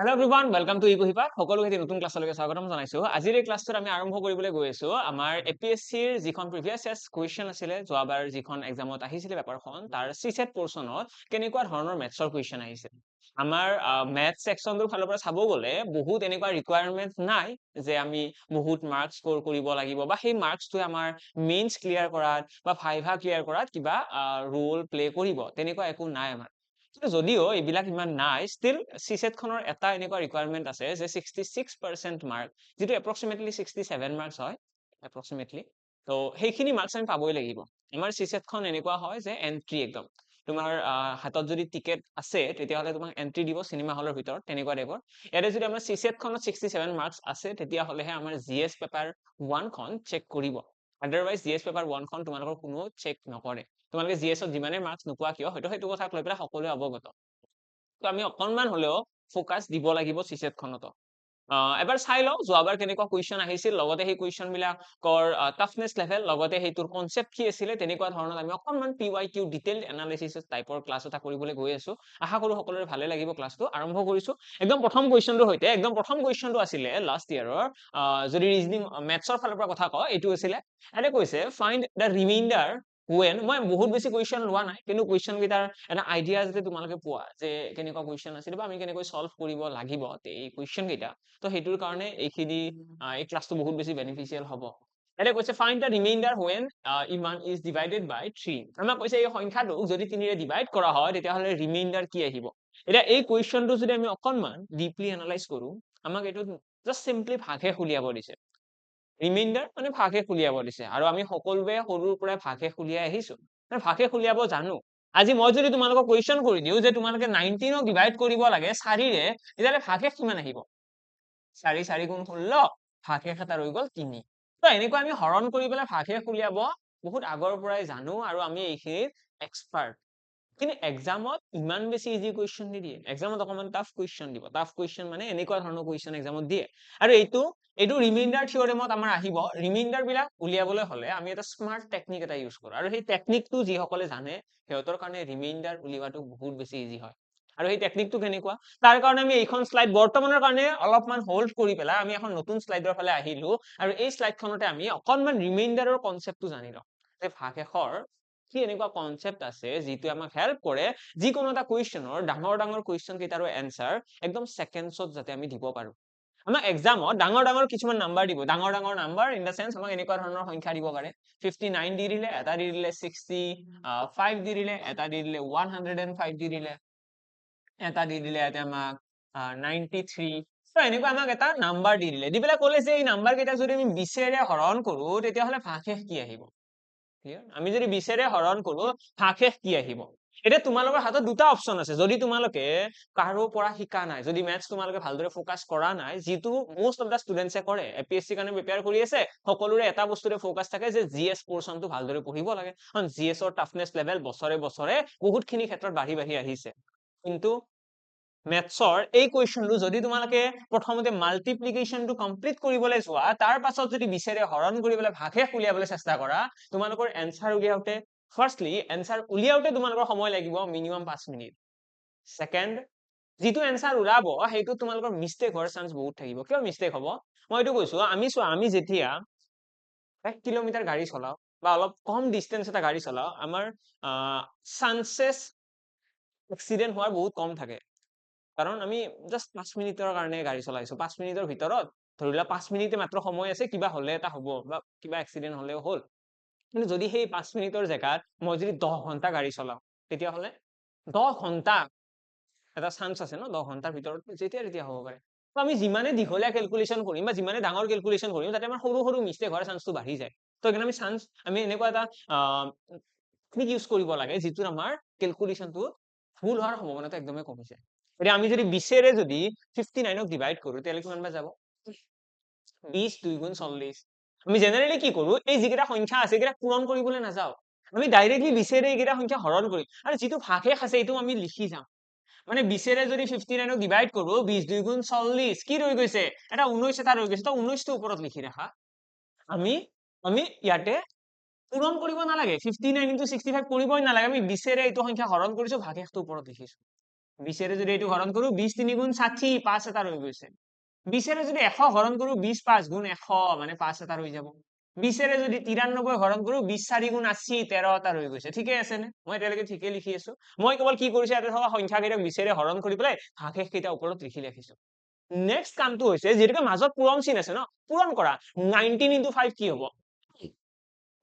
Hello everyone, welcome to ইকুহিপা সকলোকে নতুন ক্লাছলৈকে স্বাগতম জনাইছো। আজিৰ এই ক্লাছটোত আমি আৰম্ভ কৰিবলৈ গৈ আছো আমাৰ এপিএসসিৰ যিখন প্ৰিভিয়াছ ইয়াৰ্ছ কুৱেশ্যন আছিলে যোৱাবাৰ যিখন এক্সামত আহিছিলে পেপাৰখন তাৰ সিসেট পোৰচনত কেনেকুৱা ধৰণৰ মেথছৰ কুৱেশ্যন আহিছে। আমাৰ মেথছ সেকশনটোৰ ফালৰ পৰা চাব গ'লে বহুত এনেকুৱা ৰিকুৱায়াৰমেন্ট নাই যে আমি বহুত মাৰ্কস স্কোৰ কৰিব লাগিব বা সেই মাৰ্কসটোৱে আমাৰ মেইনছ ক্লিয়াৰ কৰাত বা ভাইভা ক্লিয়াৰ কৰাত কিবা ৰোল প্লে কৰিব তেনেকুৱা একো নাই আমাৰ। যদিও এইবিলাক ইমান নাই ষ্টিল সিসেট খনৰ এটা এনেকুৱা ৰিকুৱায়াৰমেন্ট আছে যে 66% মাৰ্ক যেটো এপ্ৰক্সিমেটলি 67 মাৰ্কস হয় এপ্ৰক্সিমেটলি তো সেইখিনি মাৰ্কস আমি পাবই লাগিব। আমাৰ সিসেট খন এনেকুৱা হয় যে এন্ট্ৰি একদম তোমাৰ হাতত যদি টিকেট আছে তেতিয়া হলে তোমাক এন্ট্ৰি দিব সিনেমা হলৰ ভিতৰত তেনেকুৱা টাইপৰ। ইয়াতে যদি আমাৰ সিসেট খনত 67 মাৰ্কস আছে তেতিয়া হলেহে আমাৰ জিএস পেপাৰ 1 খন চেক কৰিব। আদাৰৱাইজ জিএস পেপাৰ 1 খন তোমালোকৰ কোনো চেক নকৰে। তোমালোকে জিএছত যিমানে মাৰ্কস নোপোৱা কিয় হয়তো সেইটো কথা লৈ পেলাই সকলোৱে অৱগত। তো আমি অকনমান হলেও ফোকাস দিব লাগিব সিসেট খনত। এবাৰ চাই লও যোৱাবাৰ কেনেকুৱা কুৱেশ্যন আহিছিল লগতে সেই কুৱেশ্যন বিলাকৰ টাফনেস লেভেল লগতে হেইটোৰ কনসেপ্ট কি আছিল তেনেকুৱা ধৰণৰ আমি অকনমান পিৱাইকিউ ডিটেইলড এনালাইসিস টাইপৰ ক্লাছ এটা কৰিবলৈ গৈ আছো। আশা কৰো সকলোৰে ভালে লাগিব ক্লাছটো আৰম্ভ কৰিছো। একদম প্ৰথম কুৱেশ্যনটোৰ হৈতে একদম প্ৰথম কুৱেশ্যনটো আছিলে লাষ্ট ইয়াৰৰ যদি ৰিজনিং মেথছৰ ফালৰ পৰা কথা কও এইটো আছিলে এনে কৈছে ফাইন্ড দা ৰিমাইন্ডাৰ when মই বহুত বেছি কুৱেশ্যন লোৱা নাই কিন্তু কুৱেশ্যন গিটাৰ এটা আইডিয়া যদি তোমালোকে পোৱা যে কেনেকুৱা কুৱেশ্যন আছিল বা আমি কেনেকৈ সলভ কৰিব লাগিব এই কুৱেশ্যন গিটা তো হেতুৰ কাৰণে এইখিনি এই ক্লাছটো বহুত বেছি বেনিফিচিয়েল হ'ব। এটা কৈছে ফাইন্ড দা ৰিমাইন্ডাৰ when ইমান ইজ ডিভাইডেড বাই 3 আমাক কৈছে এই সংখ্যাটোক যদি 3 ৰে ডিভাইড কৰা হয় তেতিয়া হলে ৰিমাইন্ডাৰ কি আহিব। এটা এই কুৱেশ্যনটো যদি আমি অকনমান ডিপলি এনালাইজ কৰো আমাক এটো জাস্ট সিম্পলি ভাগে খুলিয়াব দিছে। ৰিমাইন্ডাৰ মানে ভাগে খুলিয়াব দিছে আৰু আমি সকলোৱে সৰুৰ পৰা ভাগে খুলিয়াই আহিছো মানে ভাগে খুলিয়াব জানো। আজি মই যদি তোমালোকক কুৱেশ্যন কৰি দিও যে তোমালোকে 19 ক ডিভাইড কৰিব লাগে 4 ৰে তেতিয়ালে ভাগে কিমান আহিব 4 4 গুণ 16 ভাগে এটা ৰৈ গল 3। তো এনেকৈ আমি হৰণ কৰি পেলাই ভাগে খুলিয়াব বহুত আগৰ পৰাই জানো আৰু আমি এইখিনিত এক্সপাৰ্ট। কিন্তু এক্সামত ইমান বেছি ইজি কুৱেশ্যন নিদিয়ে এক্সামত অকমান টাফ কুৱেশ্যন দিব। টাফ কুৱেশ্যন মানে এনেকুৱা ধৰণৰ কুৱেশ্যন এক্সামত দিয়ে আৰু এইটো ৰিমাইন্ডাৰ থিওৰেমত আমাৰ আহিব। ৰিমাইন্ডাৰ বিলাক উলিয়াবলৈ হলে আমি এটা স্মাৰ্ট টেকনিক এটা ইউজ কৰো আৰু সেই টেকনিকটো যি সকলে জানে সিহঁতৰ কাৰণে ৰিমাইন্ডাৰ উলিওৱাটো বহুত বেছি ইজি হয়। আৰু সেই টেকনিকটো কেনেকুৱা তাৰ কাৰণে আমি এইখন স্লাইড বৰ্তমানৰ কাৰণে অলপমান হোল্ড কৰি পেলাই আমি এখন নতুন স্লাইডৰ ফালে আহিলো আৰু এই স্লাইডখনতে আমি অকনমান ৰিমাইন্ডাৰৰ কনসেপ্টটো জানি লওঁ যে ভাগশেষৰ কি এনেকুৱা কনসেপ্ট আছে যিটো আমাক হেল্প কৰে যিকোনো এটা কুৱেশ্যনৰ ডাঙৰ ডাঙৰ কুৱেশ্যন কেইটাৰ এনসাৰ একদম সেকেন্ডছত যাতে আমি দিব পাৰো। আমাক এক্সামত ডাঙৰ ডাঙৰ কিছুমান নাম্বাৰ দিব ডাঙৰ ডাঙৰ নাম্বাৰ ইন দা সেন্স আমাক এনেকুৱা ধৰণৰ সংখ্যা দিব পাৰে 59 দি দিলে এটা দি দিলে 65 দি দিলে এটা দি দিলে 105 দি দিলে এটা দি দিলে এটা আমাক 93 তো এনেকুৱা আমাক এটা নাম্বাৰ দি দিলে দি পেলাই ক'লে যে এই নাম্বাৰ কেইটা যদি আমি 20 ৰে হৰণ কৰো তেতিয়া হলে ভাগশেষ কি আহিব। আমি যদি 20 ৰে হৰণ কৰো ভাগশেষ কি আহিব। এতিয়া তোমালোকৰ হাতত দুটা অপচন আছে যদি তোমালোকে কাৰো পৰা শিকা নাই যদি মেথছ তোমালোকে ভালদৰে ফোকাস কৰা নাই যিটো মোস্ট অফ দা ষ্টুডেন্টছে কৰে এপিএসসি কাৰণে প্ৰিপেয়াৰ কৰি আছে সকলোৰে এটা বস্তুৰে ফোকাস থাকে যে জিএস পোৰচনটো ভালদৰে পঢ়িব লাগে কাৰণ জিএস ৰ টাফনেস লেভেল বছৰে বছৰে বহুতখিনি ক্ষেত্ৰত বাঢ়ি বাঢ়ি আহিছে। কিন্তু মেথছৰ এই কুৱেশ্যনটো যদি তোমালোকে প্ৰথমতে মাল্টিপ্লিকেশনটো কমপ্লিট কৰিবলৈ যোৱা তাৰ পাছত যদি 20 ৰে হৰণ কৰিবলৈ ভাগশেষ উলিয়াবলৈ চেষ্টা কৰা তোমালোকৰ এনসাৰ উলিয়াওতে ফাৰ্স্টলি এনসাৰ উলিয়াওতে তোমালোকৰ সময় লাগিব মিনিমাম 5 মিনিট। সেকেন্ড যিটো এনসাৰ ওলাব সেইটো তোমালোকৰ মিস্টেক হোৱাৰ চান্স বহুত থাকিব। কিয় মিস্টেক হ'ব মই এইটো কৈছো আমি যেতিয়া 1 কিলোমিটাৰ গাড়ী চলাও বা অলপ কম ডিসটেন্স এটা গাড়ী চলাও আমাৰ চান্সেছ এক্সিডেন্ট হোৱাৰ বহুত কম থাকে কাৰণ আমি জাস্ট 5 মিনিটৰ কাৰণে গাড়ী চলাইছো 5 মিনিটৰ ভিতৰত ধৰিলা 5 মিনিটে মাত্ৰ সময় আছে কিবা হলে এটা হ'ব বা কিবা এক্সিডেন্ট হলেও হ'ল। কিন্তু যদি সেই 5 মিনিটৰ জেগাত মই যদি 10 ঘন্টা গাড়ী চলাও তেতিয়া হলে 10 ঘন্টা এটা চান্স আছে ন 10 ঘন্টাৰ ভিতৰত যেতিয়া হ'ব পাৰে। তো আমি যিমানে দীঘলীয়া ক্যালকুলেশন কৰিম বা যিমানে ডাঙৰ ক্যালকুলেশন কৰিম তাতে আমাৰ সৰু সৰু মিস্টেক হোৱাৰ চান্সটো বাঢ়ি যায়। তো এখানে আমি এনেকুৱা এটা টেকনিক ইউজ কৰিব লাগে যিটো আমাৰ ক্যালকুলেশনটো ভুল হোৱাৰ সম্ভাৱনাটো একদমই কমিছে। এতিয়া আমি যদি 20 ৰে যদি 59 ক ডিভাইড কৰো তেতিয়ালে কিমান বা যাব 20 2 গুণ 40। আমি জেনাৰেলি কি কৰো এই যিকেইটা সংখ্যা আছে এইকেইটা পূৰণ কৰিবলৈ নাযাও আমি ডাইৰেক্টলি 20 ৰে এইকেইটা সংখ্যা হৰণ কৰিম আৰু যিটো ভাগশেষ আছে এইটো আমি লিখি যাম। মানে 20 ৰে যদি 59 ক ডিভাইড কৰো 20 2 গুণ 40 কি ৰৈ গৈছে এটা 19 এটা ৰৈ গৈছে তো 19 টো ওপৰত লিখি ৰাখা। আমি ইয়াতে পূৰণ কৰিব নালাগে 59 * 65 কৰিবই নালাগে আমি 20 ৰে এইটো সংখ্যা হৰণ কৰিছো ভাগশেষটো ওপৰত লিখিছো। 20 যদি এইটো হৰণ কৰো 20 3 গুণ 60 5 এটা ৰৈ গৈছে 20 যদি 100 হৰণ কৰো 20 5 গুণ 100 মানে 5 এটা ৰৈ যাব 20 যদি 93 হৰণ কৰো 20 4 গুণ 80 13 এটা ৰৈ গৈছে ঠিকে আছে নে মই এতিয়ালৈকে ঠিকে লিখি আছো মই কেৱল কি কৰিছো ইয়াতে থকা সংখ্যা কেইটা 20 হৰণ কৰি পেলাই ভাগশেষ কেইটা ওপৰত লিখি ৰাখিছো নেক্সট কামটো হৈছে যেহেতু মাজত পূৰণ চিন আছে ন পূৰণ কৰা 19 into 5 কি হ'ব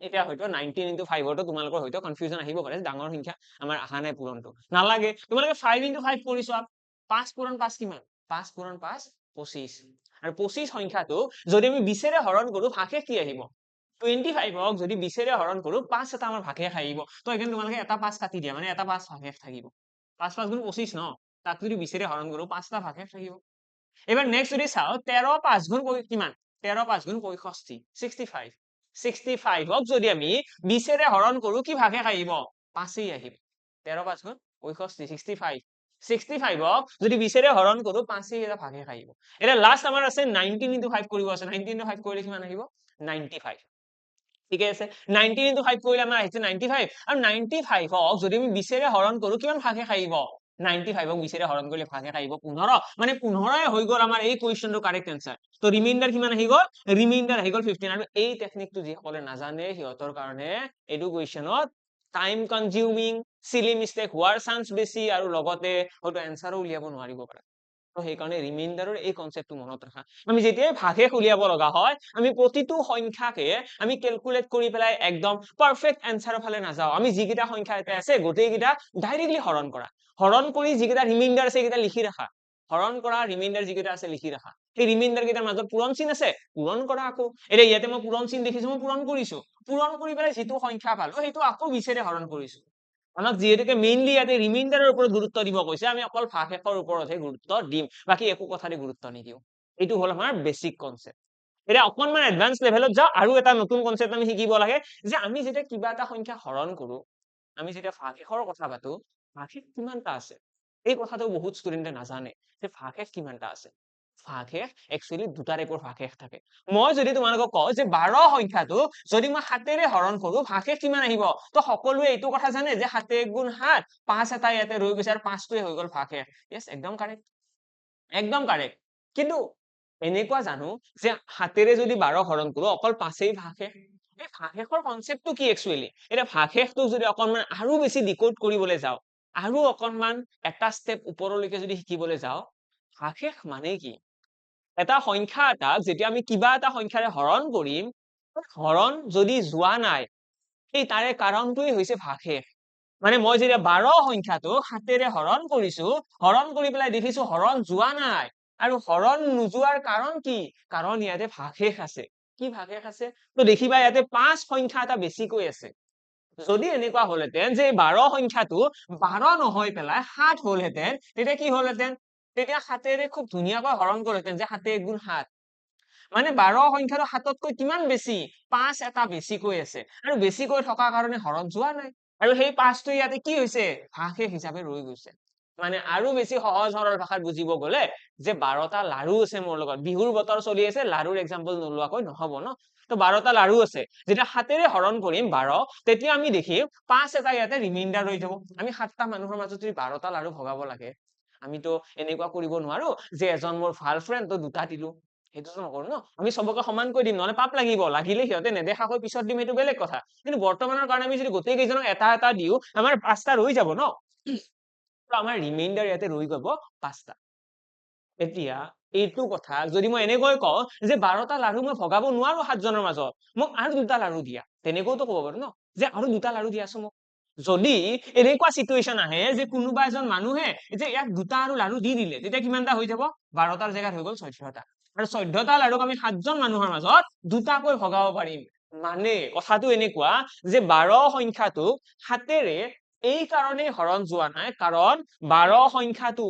এতিয়া হয়তো 19 into 5 তো তোমালোকৰ হয়তো কনফিউজন আহিব পাৰে ডাঙৰ সংখ্যা আমাৰ আহা নাই পূৰণটো নালাগে তোমালোকে 5 into 5 কৰি চোৱা 5 পূৰণ 5 কিমান 5 পূৰণ 5 25 আৰু 25 সংখ্যাটো যদি আমি 20 হৰণ কৰো ভাগশেষ কি আহিব 25 হক যদি 20 হৰণ কৰো 5 এটা আমাৰ ভাগশেষ আহিব তো এখানে তোমালোকে এটা 5 কাটি দিয়া মানে এটা 5 ভাগশেষ থাকিব 5 5 গুণ 25 ন তাক যদি 20 হৰণ কৰো 5 টা ভাগশেষ থাকিব এবাৰ নেক্সট যদি চাও 13 5 গুণ কিমান 13 5 গুণ 65 65 65 হক যদি আমি 20 হৰণ কৰো কি ভাগশেষ আহিব 5 আহিব 13 5 গুণ 65 65 65 হক যদি 20 হৰণ কৰো 5 এটা ভাগশেষ আহিব এটা লাষ্ট আমাৰ আছে 19 into 5 কৰিব আছে 19 into 5 কৰিলে কিমান আহিব 95 ঠিকে আছে 19 into 5 কৰিলে আমাৰ আহিছে 95 আৰু 95 হক যদি আমি 20 হৰণ কৰো কিমান ভাগশেষ আহিব 95 হক 20 হৰণ কৰিলে ভাগশেষ আহিব 15 মানে 15 হৈ গল আমাৰ এই কোৱেশ্চনটো কাৰেক্ট আনসাৰ তো ৰিমাইন্ডাৰ কিমান আহি গল ৰিমাইন্ডাৰ আহি গল 15 আৰু এই টেকনিকটো যি সকলে নাজানে সিহঁতৰ কাৰণে এডু কোৱেশ্চনত টাইম কনজিউমিং সিলি মিস্টেক হোৱাৰ চান্স বেছি আৰু লগতে হয়তো এনসাৰো উলিয়াব নোৱাৰিব পাৰে তো সেইকাৰণে ৰিমাইন্ডাৰৰ এই কনসেপ্টটো মনত ৰাখা আমি যেতিয়াই ভাগশেষ উলিয়াব লগা হয় আমি প্ৰতিটো সংখ্যাকে আমি ক্যালকুলেট কৰি পেলাই একদম পাৰফেক্ট এনসাৰৰ ফালে নাযাও আমি যিকেইটা সংখ্যা এটা আছে গোটেইকেইটা ডাইৰেক্টলি হৰণ কৰা হৰণ কৰি যিকেইটা ৰিমাইন্ডাৰ আছে সেইকেইটা লিখি ৰাখা হৰণ কৰা ৰিমাইন্ডাৰ যিকেইটা আছে লিখি ৰাখা এই ৰিমাইন্ডাৰ কেইটাৰ মাজত পূৰণ চিন আছে পূৰণ কৰা আকৌ এতিয়া ইয়াতে মই পূৰণ চিন দেখিছো মই পূৰণ কৰিছো পূৰণ কৰি পেলাই যিটো সংখ্যা পালো সেইটো আকৌ 20 হৰণ কৰিছো আমাক যেহেতুকে মেইনলি ইয়াতে ৰিমাইন্ডাৰৰ ওপৰত গুৰুত্ব দিব কৈছে আমি অকল ভাগশেষৰ ওপৰতহে গুৰুত্ব দিম বাকি একো কথাৰে গুৰুত্ব নিদিও এইটো হল আমাৰ বেসিক কনসেপ্ট এটা অকনমান এডভান্স লেভেলত যাও আৰু এটা নতুন কনসেপ্ট আমি শিকিব লাগে যে আমি যেতিয়া কিবা এটা সংখ্যা হৰণ কৰো আমি যেতিয়া ভাগশেষৰ কথা পাতো ভাগশেষ কিমানটা আছে এই কথাটো বহুত ষ্টুডেন্টে নাজানে যে ভাগশেষ কিমানটা আছে ভাগশেষ একচুয়ালি দুটা টাইপৰ ভাগশেষ থাকে মই যদি তোমালোকক কওঁ যে 12 সংখ্যাটো যদি মই 7 ৰে হৰণ কৰো ভাগশেষ কিমান আহিব তো সকলোৱে এইটো কথা জানে যে 7 1 গুণ 7 5 এটা ইয়াতে ৰৈ গৈছে আৰু 5 টোৱে হৈ গল ভাগশেষ यस একদম কাৰেক্ট কিন্তু এনেকুৱা জানো যে 7 ৰে যদি 12 হৰণ কৰো অকল 5 এই ভাগশেষ এই ভাগশেষৰ কনসেপ্টটো কি একচুয়ালি এটা ভাগশেষটো যদি অকনমান আৰু বেছি ডিকোড কৰিবলৈ যাও আৰু অকনমান এটা স্টেপ ওপৰলৈকে যদি শিকিবলৈ যাও ভাগশেষ মানে কি এটা সংখ্যা এটাক যেতিয়া আমি কিবা এটা সংখ্যাৰে হৰণ কৰিম হৰণ যদি যোৱা নাই এই তাৰে কাৰণটোই হৈছে ভাগশেষ মানে মই যেতিয়া 12 সংখ্যাটো 7 ৰে হৰণ কৰিছো হৰণ কৰি পেলাই দেখিছো হৰণ যোৱা নাই আৰু হৰণ নোযোৱাৰ কাৰণ কি কাৰণ ইয়াতে ভাগশেষ আছে কি ভাগশেষ আছে তো দেখিবা ইয়াতে 5 সংখ্যা এটা বেছিকৈ আছে যদি এনেকুৱা হলহেতেন যে 12 সংখ্যাটো 12 নহয় পেলাই 7 হলহেতেন তেতিয়া কি হলহেতেন তেতিয়া 7 ৰে খুব ধুনীয়াকৈ হৰণ কৰিলেহেতেন যে 7 1 গুণ 7 মানে 12 সংখ্যাটো 7তকৈ কিমান বেছি 5 এটা বেছিকৈ আছে আৰু বেছিকৈ থকা কাৰণে হৰণ যোৱা নাই আৰু সেই 5টো ইয়াতে কি হৈছে ভাগশেষ হিচাপে ৰৈ গৈছে মানে আৰু বেছি সহজ সৰল ভাষাত বুজিব গলে যে 12টা লাৰু আছে মোৰ লগত বিহুৰ বতৰ চলি আছে লাৰুৰ এক্সাম্পল নোলোৱাকৈ নহব ন তো 12টা লাৰু আছে যেতিয়া 7 ৰে হৰণ কৰিম 12 তেতিয়া আমি দেখিম 5 এটা ইয়াতে ৰিমাইন্ডাৰ ৰৈ যাব আমি 7টা মানুহৰ মাজত যদি 12টা লাৰু ভগাব লাগে আমিতো এনেকুৱা কৰিব নোৱাৰো যে এজন মোৰ ভাল ফ্ৰেন্ড তো দুটা দিলো সেইটোতো নকৰো ন আমি সবকে সমানকৈ দিম নহলে পাপ লাগিব লাগিলে সিহঁতে নেদেখাকৈ পিছত দিম এইটো বেলেগ কথা কিন্তু বৰ্তমানৰ কাৰণে আমি যদি গোটেই কেইজনক এটা এটা দিও আমাৰ 5টা ৰৈ যাব ন তো আমাৰ ৰিমাইন্ডাৰ ইয়াতে ৰৈ যাব 5টা এতিয়া এইটো কথা যদি মই এনেকৈ কওঁ যে 12টা লাৰু মই ভগাব নোৱাৰো 7 জনৰ মাজত মোক আৰু দুটা লাৰু দিয়া তেনেকৈতো ক'ব পাৰো ন যে আৰু দুটা লাৰু দিয়াছো মোক যদি এনেকুৱা সিচুৱেশন আহে যে কোনোবা এজন মানুহে যে ইয়াক দুটা আৰু লাৰু দি দিলে তেতিয়া কিমানটা হৈ যাব 12টাৰ জায়গাত হৈ গল 14টা আৰু 14টা লাৰুক আমি 7 জন মানুহৰ মাজত দুটাকৈ ভগাব পাৰিম মানে কথাটো এনেকুৱা যে 12 সংখ্যাটো 7 ৰে এই কাৰণে হৰণ যোৱা নাই কাৰণ 12 সংখ্যাটো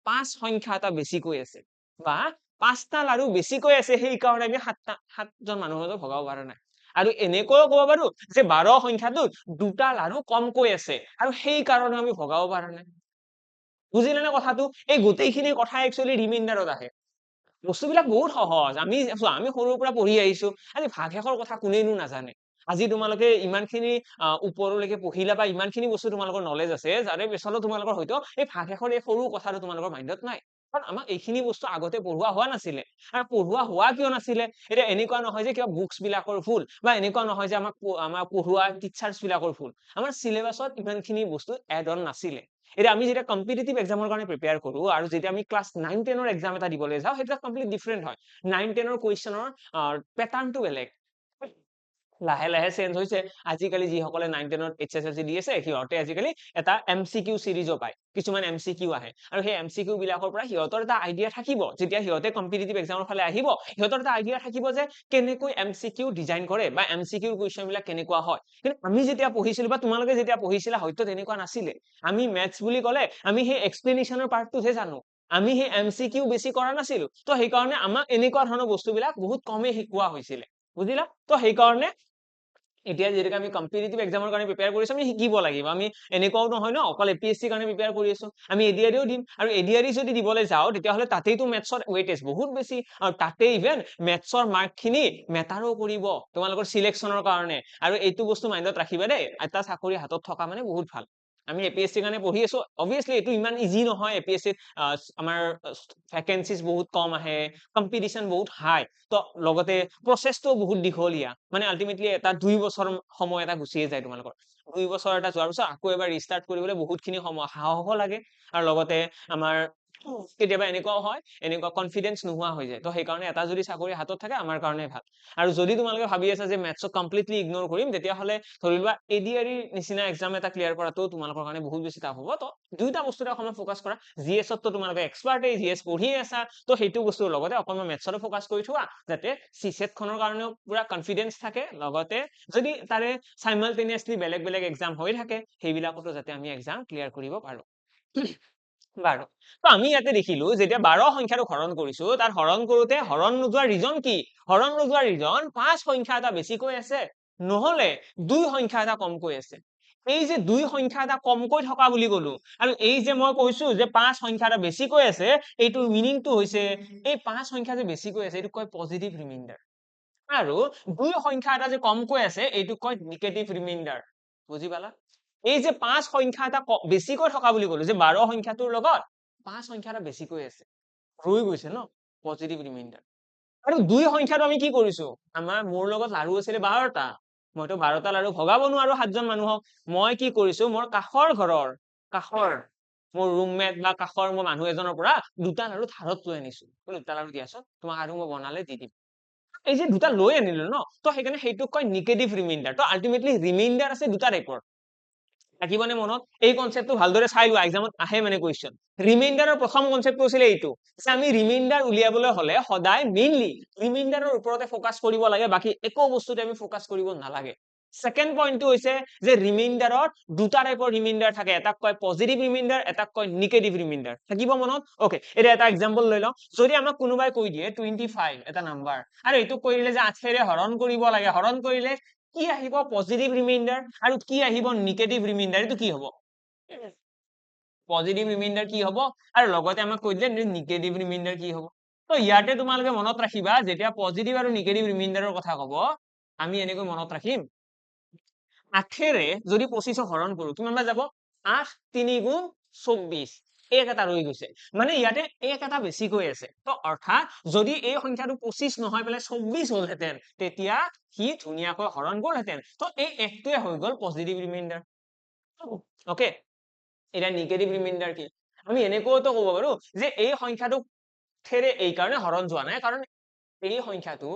5 সংখ্যা এটা বেছিকৈ আছে বা 5টা লাৰু বেছিকৈ আছে সেই কাৰণে আমি 7 জন মানুহৰ মাজত ভগাব পৰা নাই আৰু এনেকৈও ক'ব পাৰো যে 12 সংখ্যাটোত দুটা লাৰু কমকৈ আছে আৰু সেই কাৰণে আমি ভগাব পৰা নাই বুজিলে নে কথাটো এই গোটেইখিনি কথা একচুয়ালি ৰিমাইন্ডাৰত আহে বস্তুবিলাক বহুত সহজ আমি সৰুৰ পৰা পঢ়ি আহিছো আজি ভাগশেষৰ কথা কোনেনো নাজানে আজি তোমালোকে ইমানখিনি ওপৰলৈকে পঢ়িলা বা ইমানখিনি বস্তু তোমালোকৰ নলেজ আছে যাৰে পিছতো তোমালোকৰ হয়তো এই ভাগ এখৰ এই সৰু কথাটো তোমালোকৰ মাইণ্ডত নাই, কাৰণ আমাক এইখিনি বস্তু আগতে পঢ়োৱা হোৱা নাছিলে। আৰু পঢ়োৱা হোৱা কিয় নাছিলে, এতিয়া এনেকুৱা নহয় যে কিবা বুকছ বিলাকৰ ভুল বা এনেকুৱা নহয় যে আমাৰ পঢ়োৱা টিচাৰ্ছ বিলাকৰ ভুল, আমাৰ চিলেবাছত ইমানখিনি বস্তু এড অন নাছিলে। এতিয়া আমি যেতিয়া কম্পিটিটিভ এক্সামৰ কাৰণে প্ৰিপেয়াৰ কৰো আৰু যেতিয়া আমি ক্লাছ 9-10ৰ এক্সাম এটা দিবলৈ যাওঁ সেইটো কমপ্লিট ডিফাৰেণ্ট হয়। 9-10ৰ কুৱেশ্যনৰ পেটাৰ্ণটো বেলেগ, লাহে লাহে চেঞ্জ হৈছে। আজিকালি যিসকলে 9-10ত HSLC দি আছে সিহঁতে আজিকালি এটা MCQ চিৰিজো পায়, কিছুমান MCQ আহে আৰু সেই MCQ বিলাকৰ পৰা সিহঁতৰ এটা আইডিয়া থাকিব, যেতিয়া সিহঁতে কম্পিটিটিভ এক্সামৰ ফালে আহিব সিহঁতৰ এটা আইডিয়া থাকিব যে কেনেকৈ MCQ ডিজাইন কৰে বা MCQ কুৱেশ্যন বিলাক কেনেকুৱা হয়। কিন্তু আমি যেতিয়া পঢ়িছিলো বা তোমালোকে যেতিয়া পঢ়িছিলা হয়তো তেনেকুৱা নাছিলে। আমি মেথছ বুলি ক'লে আমি সেই এক্সপ্লেনেশ্যনৰ পাৰ্টটোহে জানো, আমি সেই MCQ বেছি কৰা নাছিলো, তো সেইকাৰণে আমাক এনেকুৱা ধৰণৰ বস্তুবিলাক বহুত কমেই শিকোৱা হৈছিলে, বুজিলা? তো সেইকাৰণে এতিয়া যেনেকৈ আমি কম্পিটিটিভ এক্সামৰ কাৰণে প্ৰিপেয়াৰ কৰিছো আমি শিকিব লাগিব। আমি এনেকুৱাও নহয় ন অকল APSC কাৰণে প্ৰিপেয়াৰ কৰি আছো, আমি ADREও দিম, আৰু ADRE যদি দিবলৈ যাওঁ তেতিয়াহ'লে তাতেইতো মেথছৰ ৱেইটেজ বহুত বেছি, আৰু তাতে ইভেন মেথছৰ মাৰ্কখিনি মেটাৰো কৰিব তোমালোকৰ চিলেকশ্যনৰ কাৰণে। আৰু এইটো বস্তু মাইণ্ডত ৰাখিবা দেই, এটা চাকৰি হাতত থকা মানে বহুত ভাল। আমি APSC কাৰণে পঢ়ি আছো, অবভিয়াছলি এইটো ইমান ইজি নহয়। APSC আমাৰ ভেকেঞ্চিজ বহুত কম আহে, কম্পিটিশ্যন বহুত হাই, তো লগতে প্ৰচেছটো বহুত দীঘলীয়া, মানে আল্টিমেটলি এটা 2 বছৰ সময় এটা গুচিয়ে যায় তোমালোকৰ। 2 বছৰ এটা যোৱাৰ পিছত আকৌ এবাৰ ৰিষ্টাৰ্ট কৰিবলৈ বহুতখিনি সময় সাহসো লাগে, আৰু লগতে আমাৰ কেতিয়াবা এনেকুৱাও হয় এনেকুৱা কনফিডেন্স নোহোৱা হৈ যায়। তো সেইকাৰণে এটা যদি চাকৰি হাতত থাকে আমাৰ কাৰণে ভাল। আৰু যদি তোমালোকে ভাবি আছা যে মেথছক কমপ্লিটলি ইগনোৰ কৰিম তেতিয়াহ'লে ধৰি লোৱা ADRE নিচিনা এক্সাম এটা ক্লিয়াৰ কৰাটো তোমালোকৰ কাৰণে বহুত বেছি টাফ হ'ব। তো দুইটা বস্তুতে অকণমান ফ'কাছ কৰা, GS তো তোমালোকে এক্সপাৰ্টেই, GS পঢ়িয়ে আছা, তো সেইটো বস্তুৰ লগতে অকণমান মেথছতো ফ'কাছ কৰি থোৱা যাতে CSET খনৰ কাৰণেও পুৰা কনফিডেন্স থাকে, লগতে যদি তাৰে সাইমালটেনিয়াছলি বেলেগ বেলেগ এক্সাম হৈ থাকে সেইবিলাকতো যাতে আমি এক্সাম ক্লিয়াৰ কৰিব পাৰো। বাৰু, তো আমি ইয়াতে দেখিলো যেতিয়া 12 সংখ্যাটো হৰণ কৰিছো, তাৰ হৰণ কৰোতে হৰণ নোযোৱা ৰিজন কি? হৰণ নোযোৱা ৰিজন 5 সংখ্যা এটা বেছিকৈ আছে, নহলে 2 সংখ্যা এটা কমকৈ আছে। এই যে 2 সংখ্যা এটা কমকৈ থকা বুলি কলো, আৰু এই যে মই কৈছো যে 5 সংখ্যা এটা বেছিকৈ আছে, এইটোৰ মিনিংটো হৈছে এই 5 সংখ্যা যে বেছিকৈ আছে এইটো কয় পজিটিভ ৰিমাইণ্ডাৰ, আৰু 2 সংখ্যা এটা যে কমকৈ আছে এইটোক কয় নিগেটিভ ৰিমাইণ্ডাৰ। বুজি পালা? এই যে 5 সংখ্যা এটা বেছিকৈ থকা বুলি কলো, যে 12 সংখ্যাটোৰ লগত 5 সংখ্যা এটা বেছিকৈ আছে, ৰৈ গৈছে ন, পজিটিভ ৰিমাইণ্ডাৰ। আৰু 2 সংখ্যাটো আমি কি কৰিছো, মোৰ লগত লাৰু আছিলে 12টা, মইতো 12টা লাৰু ভগাব নোৱাৰো 7জন মানুহক, মই কি কৰিছো মোৰ কাষৰ মোৰ ৰুমমেট বা কাষৰ মোৰ মানুহ এজনৰ পৰা 2টা লাৰু ধাৰত লৈ আনিছো, 2টা লাৰু দিয়াচোন তোমাক আৰু মই বনালে দি দিম। এই যে 2টা লৈ আনিলো ন, তো সেইকাৰণে সেইটোক কয় নিগেটিভ ৰিমাইণ্ডাৰ। তো আল্টিমেটলি ৰিমাইণ্ডাৰ আছে 2টা টাইপৰ, থাকিবনে মনত? এই কনচেপ্টটো ভালদৰে চাই লোৱা, এক্সামত আহে মানে কুৱেশ্যন। ৰিমাইণ্ডাৰৰ প্ৰথম কনচেপ্টটো আছিলে এইটো যে আমি ৰিমাইণ্ডাৰ উলিয়াবলৈ হলে সদায় মেইনলি ৰিমাইণ্ডাৰৰ ওপৰতে ফ'কাছ কৰিব লাগে, বাকি একো বস্তুতে আমি ফ'কাছ কৰিব নালাগে। সেকেন্ড পইণ্টটো হৈছে যে ৰিমাইণ্ডাৰত 2টা টাইপৰ ৰিমাইণ্ডাৰ থাকে, এটাক কয় পজিটিভ ৰিমাইণ্ডাৰ, এটাক কয় নিগেটিভ ৰিমাইণ্ডাৰ। থাকিব মনত? ওকে, এতিয়া এটা এক্সাম্পল লৈ লওঁ। যদি আমাক কোনোবাই কৈ দিয়ে 25 এটা নাম্বাৰ, আৰু এইটোক কৈ দিলে যে 8ৰে হৰণ কৰিব লাগে, হৰণ কৰিলে কি আহিব? পজিটিভ ৰিমাইণ্ডাৰ, আৰু কি আহিব? Negative reminder. এইটো কি হ'ব? পজিটিভ ৰিমাইণ্ডাৰ কি হ'ব, আৰু লগতে আমাক কৈ দিলে নিগেটিভ ৰিমাইণ্ডাৰ কি হ'ব। তো ইয়াতে তোমালোকে মনত ৰাখিবা, যেতিয়া পজিটিভ আৰু নিগেটিভ ৰিমাইণ্ডাৰৰ কথা কব আমি এনেকৈ মনত ৰাখিম, 8ৰে যদি 25ক হৰণ কৰো কিমান বাৰ যাব? 8 3 গুণ 24, এক এটা ৰৈ গৈছে, মানে ইয়াতে এক এটা বেছিকৈ আছে। তো অৰ্থাৎ যদি এই সংখ্যাটো 25 নহয় পেলাই 24 হলহেঁতেন তেতিয়া সি ধুনীয়াকৈ হৰণ গ'লহেঁতেন। তো এই একটোৱে হৈ গ'ল পজিটিভ ৰিমাইণ্ডাৰ। ওকে, এতিয়া নিগেটিভ ৰিমাইণ্ডাৰ কি? আমি এনেকৈতো ক'ব পাৰো যে এই সংখ্যাটো 8ৰে এই কাৰণে হৰণ যোৱা নাই কাৰণ এই সংখ্যাটো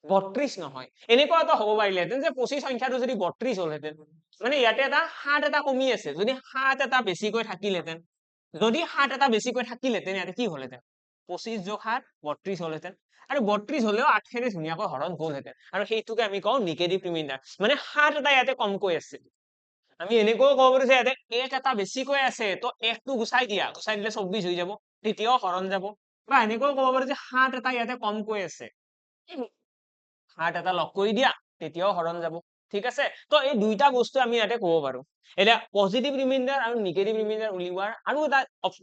32 নহয়। এনেকুৱা এটা হ'ব পাৰিলেহেঁতেন যে 25 সংখ্যাটো যদি 32 হলহেঁতেন, মানে ইয়াতে এটা 7 এটা কমি আছে, যদি 7 এটা বেছিকৈ থাকিলহেঁতেন, ইয়াতে কি হলহেঁতেন? 25 যোগ 7 32 হলহেঁতেন, আৰু 32 হলেও 8ৰে ধুনীয়াকৈ হৰণ গ'লহেঁতেন, আৰু সেইটোকে আমি কওঁ নিগেটিভ ৰিমাইণ্ডাৰ, মানে 7 এটা ইয়াতে কমকৈ আছে। আমি এনেকৈও ক'ব পাৰো যে ইয়াতে এক এটা বেছিকৈ আছে, তো একটো গুচাই দিলে 24 হৈ যাব, তেতিয়াও হৰণ যাব। বা এনেকৈও ক'ব পাৰো যে 7 এটা ইয়াতে কমকৈ আছে, 7 এটা লগ কৰি দিয়া তেতিয়াও হৰণ যাব। ঠিক আছে, তো এই দুইটা বস্তু আমি ইয়াতে ক'ব পাৰো। এতিয়া পজিটিভ ৰিমাইণ্ডাৰ আৰু নিগেটিভ ৰিমাইণ্ডাৰ উলিওৱাৰ আৰু এটা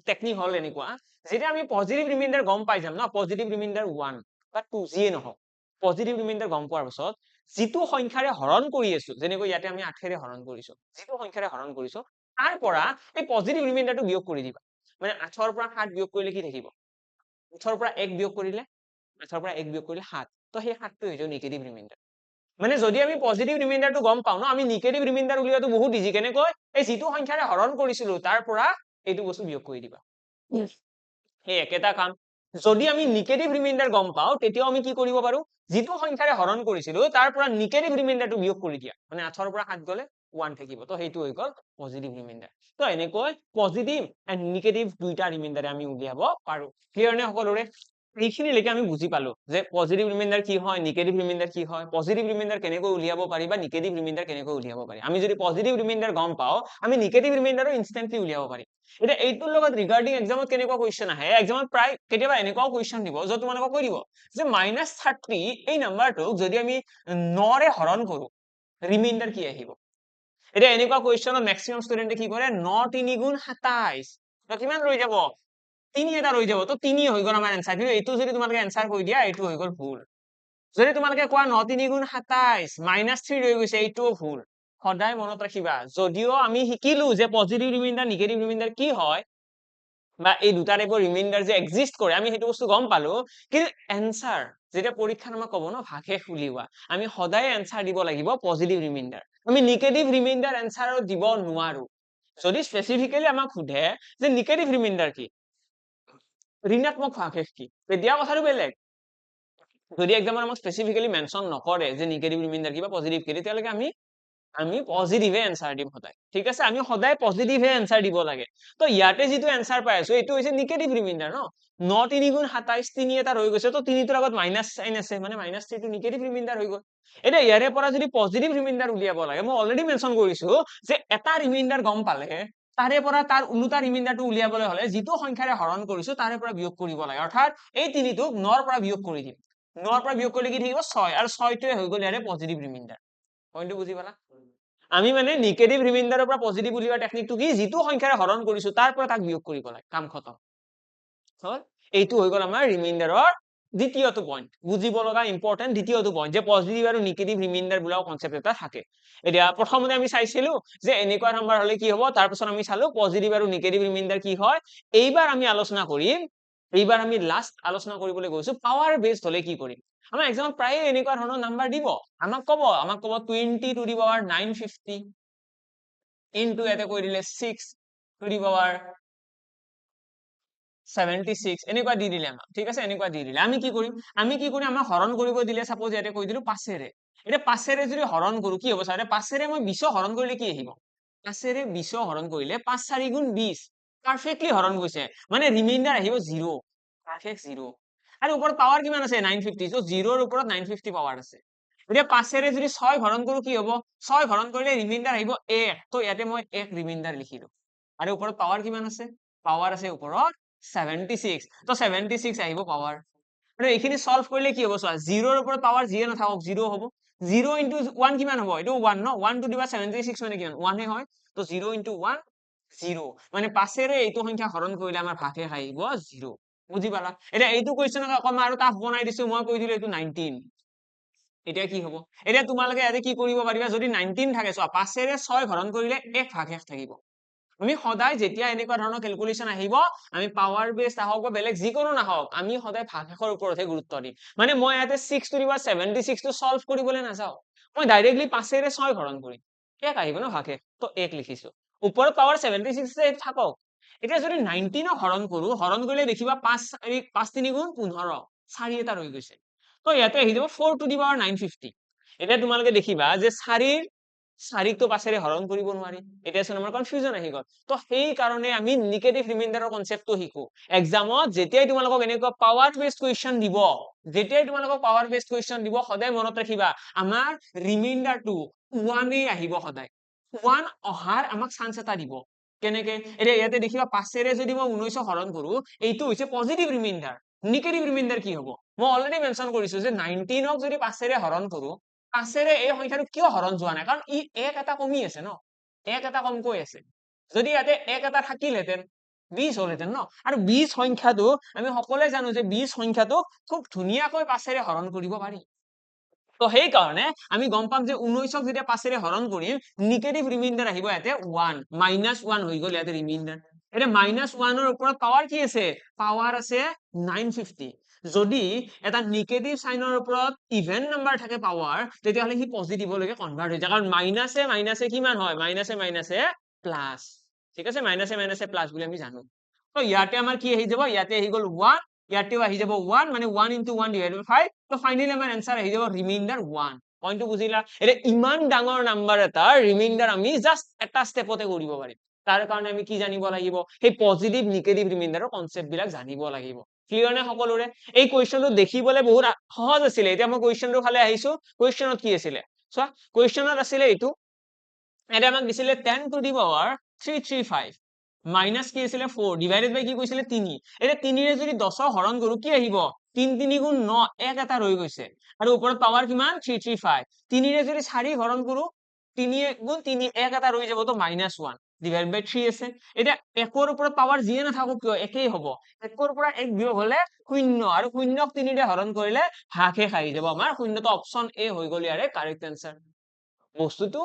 টেকনিক হ'ল এনেকুৱা, যেতিয়া আমি পজিটিভ ৰিমাইণ্ডাৰ গম পাই যাম ন, পজিটিভ ৰিমাইণ্ডাৰ 1 বা 2 যিয়ে নহওক, পজিটিভ ৰিমাইণ্ডাৰ গম পোৱাৰ পাছত যিটো সংখ্যাৰে হৰণ কৰি আছো, যেনেকৈ ইয়াতে আমি 8ৰে হৰণ কৰিছো, যিটো সংখ্যাৰে হৰণ কৰিছো তাৰ পৰা এই পজিটিভ ৰিমাইণ্ডাৰটো বিয়োগ কৰি দিবা। মানে 8ৰ পৰা 7 বিয়োগ কৰিলে কি থাকিব? 8ৰ পৰা 1 বিয়োগ কৰিলে 8ৰ পৰা 1 বিয়োগ কৰিলে 7, তো সেই 7টো হৈ যাব নিগেটিভ ৰিমাইণ্ডাৰ। মানে যদি আমি পজিটিভ ৰিমাইণ্ডাৰটো গম পাওঁ ন, আমি নিগেটিভ ৰিমাইণ্ডাৰ উলিওৱাটো বহুত ইজি। কেনেকৈ? এই যিটো সংখ্যাৰে হৰণ কৰিছিলো তাৰ পৰা এইটো বস্তু বিয়োগ কৰি দিবা। সেই একেটা কাম। যদি আমি নিগেটিভ ৰিমাইণ্ডাৰ গম পাওঁ তেতিয়াও আমি কি কৰিব পাৰো? যিটো সংখ্যাৰে হৰণ কৰিছিলো তাৰ পৰা নিগেটিভ ৰিমাইণ্ডাৰটো বিয়োগ কৰি দিয়া। মানে 8ৰ পৰা 7 গলে 1 থাকিব, তো সেইটো হৈ গল পজিটিভ ৰিমাইণ্ডাৰ। তো এনেকৈ পজিটিভ এণ্ড নিগেটিভ দুইটা ৰিমাইণ্ডাৰে আমি উলিয়াব পাৰো। ক্লিয়াৰ নে সকলোৰে? এইখিনিলৈকে আমি বুজি পালো যে পজিটিভ ৰিমাইণ্ডাৰ কি হয়, নিগেটিভ ৰিমাইণ্ডাৰ কি হয়, পজিটিভ ৰিমাইণ্ডাৰ কেনেকৈ উলিয়াব পাৰি বা নিগেটিভ ৰিমাইণ্ডাৰ কেনেকৈ উলিয়াব পাৰি। আমি যদি পজিটিভ ৰিমাইণ্ডাৰ গম পাওঁ আমি নিগেটিভ ৰিমাইণ্ডাৰো ইনষ্টেন্টলি উলিয়াব পাৰিম। এতিয়া এইটোৰ লগত ৰিগাৰ্ডিং এক্সামত কেনেকুৱা কুৱেশ্যন আহে, এক্সামত প্ৰায় কেতিয়াবা এনেকুৱাও কুৱেশ্যন দিব য'ত তোমালোকক কৈ দিব যে -30 এই নাম্বাৰটোক যদি আমি 9ৰে হৰণ কৰো ৰিমাইণ্ডাৰ কি আহিব। এতিয়া এনেকুৱা কুৱেশ্যনত মেক্সিমাম ষ্টুডেণ্টে কি কৰে, 9 3 গুণ 27, তো কিমান ৰৈ যাব? 3 এটা ৰৈ যাব, তো 3 হৈ গল আমাৰ এনসাৰ। কিন্তু এইটো যদি তোমালোকে এনসাৰ কৈ দিয়া এইটো হৈ গল ভুল। যদি তোমালোকে কোৱা 9 3 গুণ 27 -3 ৰৈ গৈছে, এইটোও ভুল। সদায় মনত ৰাখিবা, যদিও আমি শিকিলো যে পজিটিভ ৰিমাইণ্ডাৰ নিগেটিভ ৰিমাইণ্ডাৰ কি হয় বা এই দুটা টাইপৰ ৰিমাইণ্ডাৰ যে এক্সিষ্ট কৰে, আমি সেইটো বস্তু গম পালো, কিন্তু এনসাৰ যেতিয়া পৰীক্ষাত আমাক ক'ব ন ভাগশেষ উলিওৱা, আমি সদায় এনসাৰ দিব লাগিব পজিটিভ ৰিমাইণ্ডাৰ। আমি নিগেটিভ ৰিমাইণ্ডাৰ এনসাৰ দিব নোৱাৰো। যদি স্পেচিফিকেলি আমাক সোধে যে নিগেটিভ ৰিমাইণ্ডাৰ কি, ঋণাত্মক ভাগশেষ কি, তেতিয়া কথাটো বেলেগ। যদি এক্সামত আমাক স্পেচিফিকেলি মেনশ্যন নকৰে যে নিগেটিভ ৰিমাইণ্ডাৰ কি বা পজিটিভ কি, তেতিয়ালৈকে আমি পজিটিভে এনসাৰ দিম সদায়। ঠিক আছে, আমি সদায় পজিটিভে এনসাৰ দিব লাগে। তো ইয়াতে যিটো এনসাৰ পাই আছো এইটো হৈছে নিগেটিভ ৰিমাইণ্ডাৰ ন। 9 3 গুণ 27, 3 এটা ৰৈ গৈছে, তো 3টোৰ আগত মাইনাছ সাইন আছে, মানে -3টো নিগেটিভ ৰিমাইণ্ডাৰ হৈ গল। এতিয়া ইয়াৰে পৰা যদি পজিটিভ ৰিমাইণ্ডাৰ উলিয়াব লাগে, মই অলৰেডি মেনশ্যন কৰিছো যে এটা ৰিমাইণ্ডাৰ গম পালে তাৰে পৰা তাৰ ওলোটা ৰিমাইণ্ডাৰটো উলিয়াবলৈ হলে যিটো সংখ্যাৰে হৰণ কৰিছো তাৰে পৰা বিয়োগ কৰিব লাগে। অৰ্থাৎ এই 3টোক 9ৰ পৰা বিয়োগ কৰি দিম। 9ৰ পৰা বিয়োগ কৰিলে কি থাকিব? 6, আৰু 6টোৱে হৈ গল ইয়াৰে পজিটিভ ৰিমাইণ্ডাৰ। পইণ্টটো বুজি পালা? আমি মানে নিগেটিভ ৰিমাইণ্ডাৰৰ পৰা পজিটিভ উলিওৱা টেকনিকটো কি, যিটো সংখ্যাৰে হৰণ কৰিছো তাৰ পৰা তাক বিয়োগ কৰিব লাগে, কাম খতম। এইটো হৈ গল আমাৰ ৰিমাইণ্ডাৰৰ দ্বিতীয়টো পইণ্ট, বুজিব লগা ইম্পৰ্টেন্ট দ্বিতীয়টো পইণ্ট, যে পজিটিভ আৰু নিগেটিভ ৰিমাইণ্ডাৰ বোলা কনচেপ্ট এটা থাকে। এতিয়া প্ৰথমতে আমি চাইছিলো যে এনেকুৱা নাম্বাৰ হলে কি হব, তাৰপিছত আমি চালো পজিটিভ আৰু নিগেটিভ ৰিমাইণ্ডাৰ কি হয়। এইবাৰ আমি আলোচনা কৰিম, এইবাৰ আমি লাষ্ট আলোচনা কৰিবলৈ গৈছো পাৱাৰ বেছড হলে কি কৰিম। আমাৰ এক্সামত প্ৰায় এনেকুৱা ধৰণৰ নাম্বাৰ দিব, আমাক কব 20 to the power 950 ইনটু ইয়াতে কৈ দিলে 6 to the power 76, এনেকুৱা দি দিলে আমাক। ঠিক আছে, এনেকুৱা দি দিলে আমি কি কৰিম, আমাক হৰণ কৰিব দিলে, সাপোজ ইয়াতে কৈ দিলো 5ৰে। এতিয়া 5ৰে যদি হৰণ কৰো কি হব চাৰে, 5ৰে মই 20 হৰণ কৰিলে কি আহিব? 5ৰে 20 হৰণ কৰিলে 5 4 গুণ 20, পাৰফেক্টলি হৰণ গৈছে, মানে ৰিমাইণ্ডাৰ আহিব 0, পাৰফেক্ট 0। আৰু ওপৰত পাৱাৰ কিমান আছে? 950, তো 0ৰ ওপৰত 950 পাৱাৰ আছে। এতিয়া 5ৰে যদি 6 হৰণ কৰো কি হব? 6 হৰণ কৰিলে ৰিমাইণ্ডাৰ আহিব 1, তো ইয়াতে মই 1 ৰিমাইণ্ডাৰ লিখিলো। আৰু ওপৰত পাৱাৰ কিমান আছে? পাৱাৰ আছে ওপৰত 76, তো 76 আহিব পাৱাৰ। আৰু এইখিনি সলভ কৰিলে কি হব চোৱা, 0ৰ ওপৰত পাৱাৰ যিয়ে নাথাকক 0 হব। 0 ইনটু 1 কিমান হব? এইটো 1 ন, 1 to the power 76 মানে কিমান? 1 হে হয়, তো 0 ইনটু 1 0, মানে 5ৰে এইটো সংখ্যা হৰণ কৰিলে আমাৰ ভাগশেষ আহিব 0। বুজি পালা? এতিয়া এইটো কুৱেশ্যনক অকণমান আৰু টাফ বনাই দিছো, মই কৈ দিলো এইটো 19। এতিয়া কি হব? এতিয়া তোমালোকে ইয়াতে কি কৰিব পাৰিবা, যদি 19 থাকে চোৱা, 5ৰে 6 হৰণ কৰিলে 1 ভাগশেষ থাকিব। আমি সদায় যেতিয়া এনেকুৱা ধৰণৰ কেলকুলেশ্যন আহিব, আমি পাৱাৰ বেছড আহক বা বেলেগ যিকোনো নাহক, আমি সদায় ভাগশেষৰ ওপৰতহে গুৰুত্ব দিম। মানে মই ইয়াতে 6 to the power 76 টো সলভ কৰিবলৈ নাযাওঁ, মই ডাইৰেক্টলি 5ৰে 6 হৰণ কৰিম, 1 আহিব ন ভাগশেষ, তো 1 লিখিছো। ওপৰত পাৱাৰ 76 থাকক। এতিয়া যদি 19ক হৰণ কৰো, হৰণ কৰিলে দেখিবা 5 3 গুণ 15, 4 এটা ৰৈ গৈছে, তো ইয়াতে আহি যাব 4 to the power 950। এতিয়া তোমালোকে দেখিবা যে 4ক তো 5ৰে হৰণ কৰিব নোৱাৰি, এতিয়া চোন আমাৰ কনফিউজন আহি গল। তো সেই কাৰণে আমি নিগেটিভ ৰিমাইণ্ডাৰৰ কনচেপ্টটো শিকো। এক্সামত যেতিয়াই তোমালোকক এনেকুৱা পাৱাৰ বেছড কুৱেশ্যন দিব, সদায় মনত ৰাখিবা আমাৰ ৰিমাইণ্ডাৰটো 1 আহিব সদায়। 1 অহাৰ আমাক চান্স এটা দিব। কেনেকে? এতিয়া ইয়াতে দেখিবা 5ৰে যদি মই 19 হৰণ কৰো, এইটো হৈছে পজিটিভ ৰিমাইণ্ডাৰ। নিগেটিভ ৰিমাইণ্ডাৰ কি হব? মই অলৰেডি মেনশ্যন কৰিছো যে 19ক যদি 5ৰে হৰণ কৰো, 5ৰে এই সংখ্যাটো কিয় হৰণ যোৱা নাই, কাৰণ ই 1 এটা কমি আছে ন, 1 এটা কমকৈ আছে। যদি ইয়াতে 1 এটা থাকিলহেঁতেন 20 হলহেঁতেন ন। আৰু 20 সংখ্যাটো আমি সকলোৱে জানো যে 20 সংখ্যাটো খুব ধুনীয়াকৈ 5ৰে হৰণ কৰিব পাৰি। তো সেই কাৰণে আমি গম পাম যে 19ক যেতিয়া 5 হৰণ কৰিম নিগেটিভ ৰিমাইন্ডাৰ আহিব ইয়াতে 1 -1 হৈ গ'ল ইয়াতে ৰিমাইন্ডাৰ এটা -1 ৰ ওপৰত পাৱাৰ কি আছে পাৱাৰ আছে 950 যদি এটা নিগেটিভ সাইনৰ ওপৰত ইভেন নাম্বাৰ থাকে পাৱাৰ তেতিয়াহলে হি পজিটিভলৈকে কনভাৰ্ট হৈ যায় কাৰণ মাইনাসে মাইনাসে কিমান হয় মাইনাসে মাইনাসে প্লাস ঠিক আছে মাইনাসে মাইনাসে প্লাস বুলি আমি জানো তো ইয়াতে আমাৰ কি আহি যাব ইয়াতে আহি গ'ল 1 ইয়াতেও আহি যাব 1 মানে 1 into 1 divided by 5 তো ফাইনালি আমাৰ आंसर আহি যাব ৰিমাইন্ডাৰ 1 পইণ্টটো বুজিলা এটা ইমান ডাঙৰ নাম্বাৰ এটা ৰিমাইন্ডাৰ আমি জাস্ট এটা স্টেপতে কৰিব পাৰিম তাৰ কাৰণে আমি কি জানিব লাগিব সেই পজিটিভ নিগেটিভ ৰিমাইন্ডাৰৰ কনসেপ্ট বিলাক জানিব লাগিব ক্লিয়াৰ নে সকলোৰে এই কোৱেশ্চনটো দেখিবলৈ বহুত সহজ আছিল এতিয়া মই কোৱেশ্চনটোৰ ফালে আহিছো কোৱেশ্চনত কি আছিল চোৱা কোৱেশ্চনত আছিল এইটো এটা আমাক দিছিলে 10 to the power 335 মাইনাস কি আছিল 4 ডিভাইডেড বাই কি কৈছিলে 3 এটা 3 ৰে যদি 10 হৰণ কৰো কি আহিব 3 3 গুণ 9 এক এটা ৰৈ গৈছে আৰু ওপৰত পাৱাৰ কিমান 335 3 ৰে যদি 4 হৰণ কৰো 3 গুণ 3 এক এটা ৰৈ যাব তো -1 ডিভাইড বাই 3 আছে এটা একৰ ওপৰত পাৱাৰ যিয়ে নাথাকক কিয় একেই হ'ব একৰ পৰা এক বিয়োগ হলে 0 আৰু 0ক 3 ৰে হৰণ কৰিলে ভাগে খাই যাব আমাৰ 0 তো অপচন এ হৈ গ'ল ইয়াৰে কাৰেক্ট আনসাৰ বস্তুটো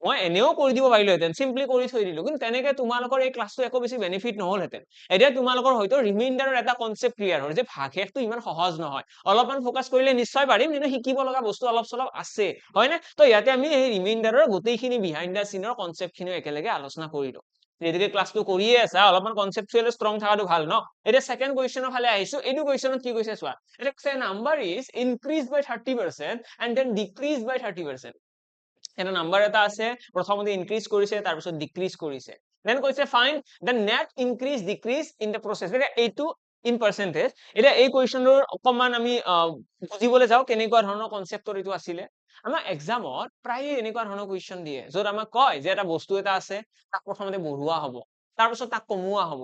মই এনেও কৰি দিব পাৰিলোহেঁতেন সিম্পলি কৰি থৈ দিলো কিন্তু তেনেকে তোমালোকৰ এই ক্লাছটো একো বেছি বেনিফিট নহলহেঁতেন এতিয়া তোমালোকৰ হয়তো ৰিমাইন্ডাৰৰ এটা কনসেপ্ট ক্লিয়াৰ হ'ল যে ভাগশেষটো ইমান সহজ নহয় অলপমান ফোকাস কৰিলে নিশ্চয় পাৰিম কিন্তু শিকিব লগা বস্তু অলপ চলপ আছে হয়নে তো ইয়াতে আমি এই ৰিমাইন্ডাৰৰ গোটেইখিনি বিহাইণ্ড দা সিনৰ কনসেপ্ট খিনি একেলগে আলোচনা কৰিলো যেদিকে ক্লাছটো কৰিয়ে আছে অলপমান কনসেপচুৱেল ষ্ট্ৰং থাকাটো ভাল ন এতিয়া সেকেন্ড কোৱেশ্চনৰ ফালে আহিছো এইটো কোৱেশ্চনত কি কৈছে চোৱা এটা কৈছে number is increase by 30% and then decrease by 30% এটা নাম্বাৰ এটা আছে প্ৰথমতে ইনক্ৰিজ কৰিছে তাৰ পিছত ডিক্ৰিজ কৰিছে দেন কৈছে find the net increase decrease in the process এটা এইটো ইন পাৰ্সেন্টেজ এটা এই কোৱেশ্চনৰ অকমান আমি বুজিবলৈ যাও কেনেকুৱা ধৰণৰ কনসেপ্টৰ এইটো আছিলে আমাৰ এক্সামত প্ৰায় এনেকুৱা ধৰণৰ কোৱেশ্চন দিয়ে যত আমাক কয় যে এটা বস্তু এটা আছে তাক প্ৰথমতে বঢ়োৱা হ'ব তাৰ পিছত তাক কমোৱা হ'ব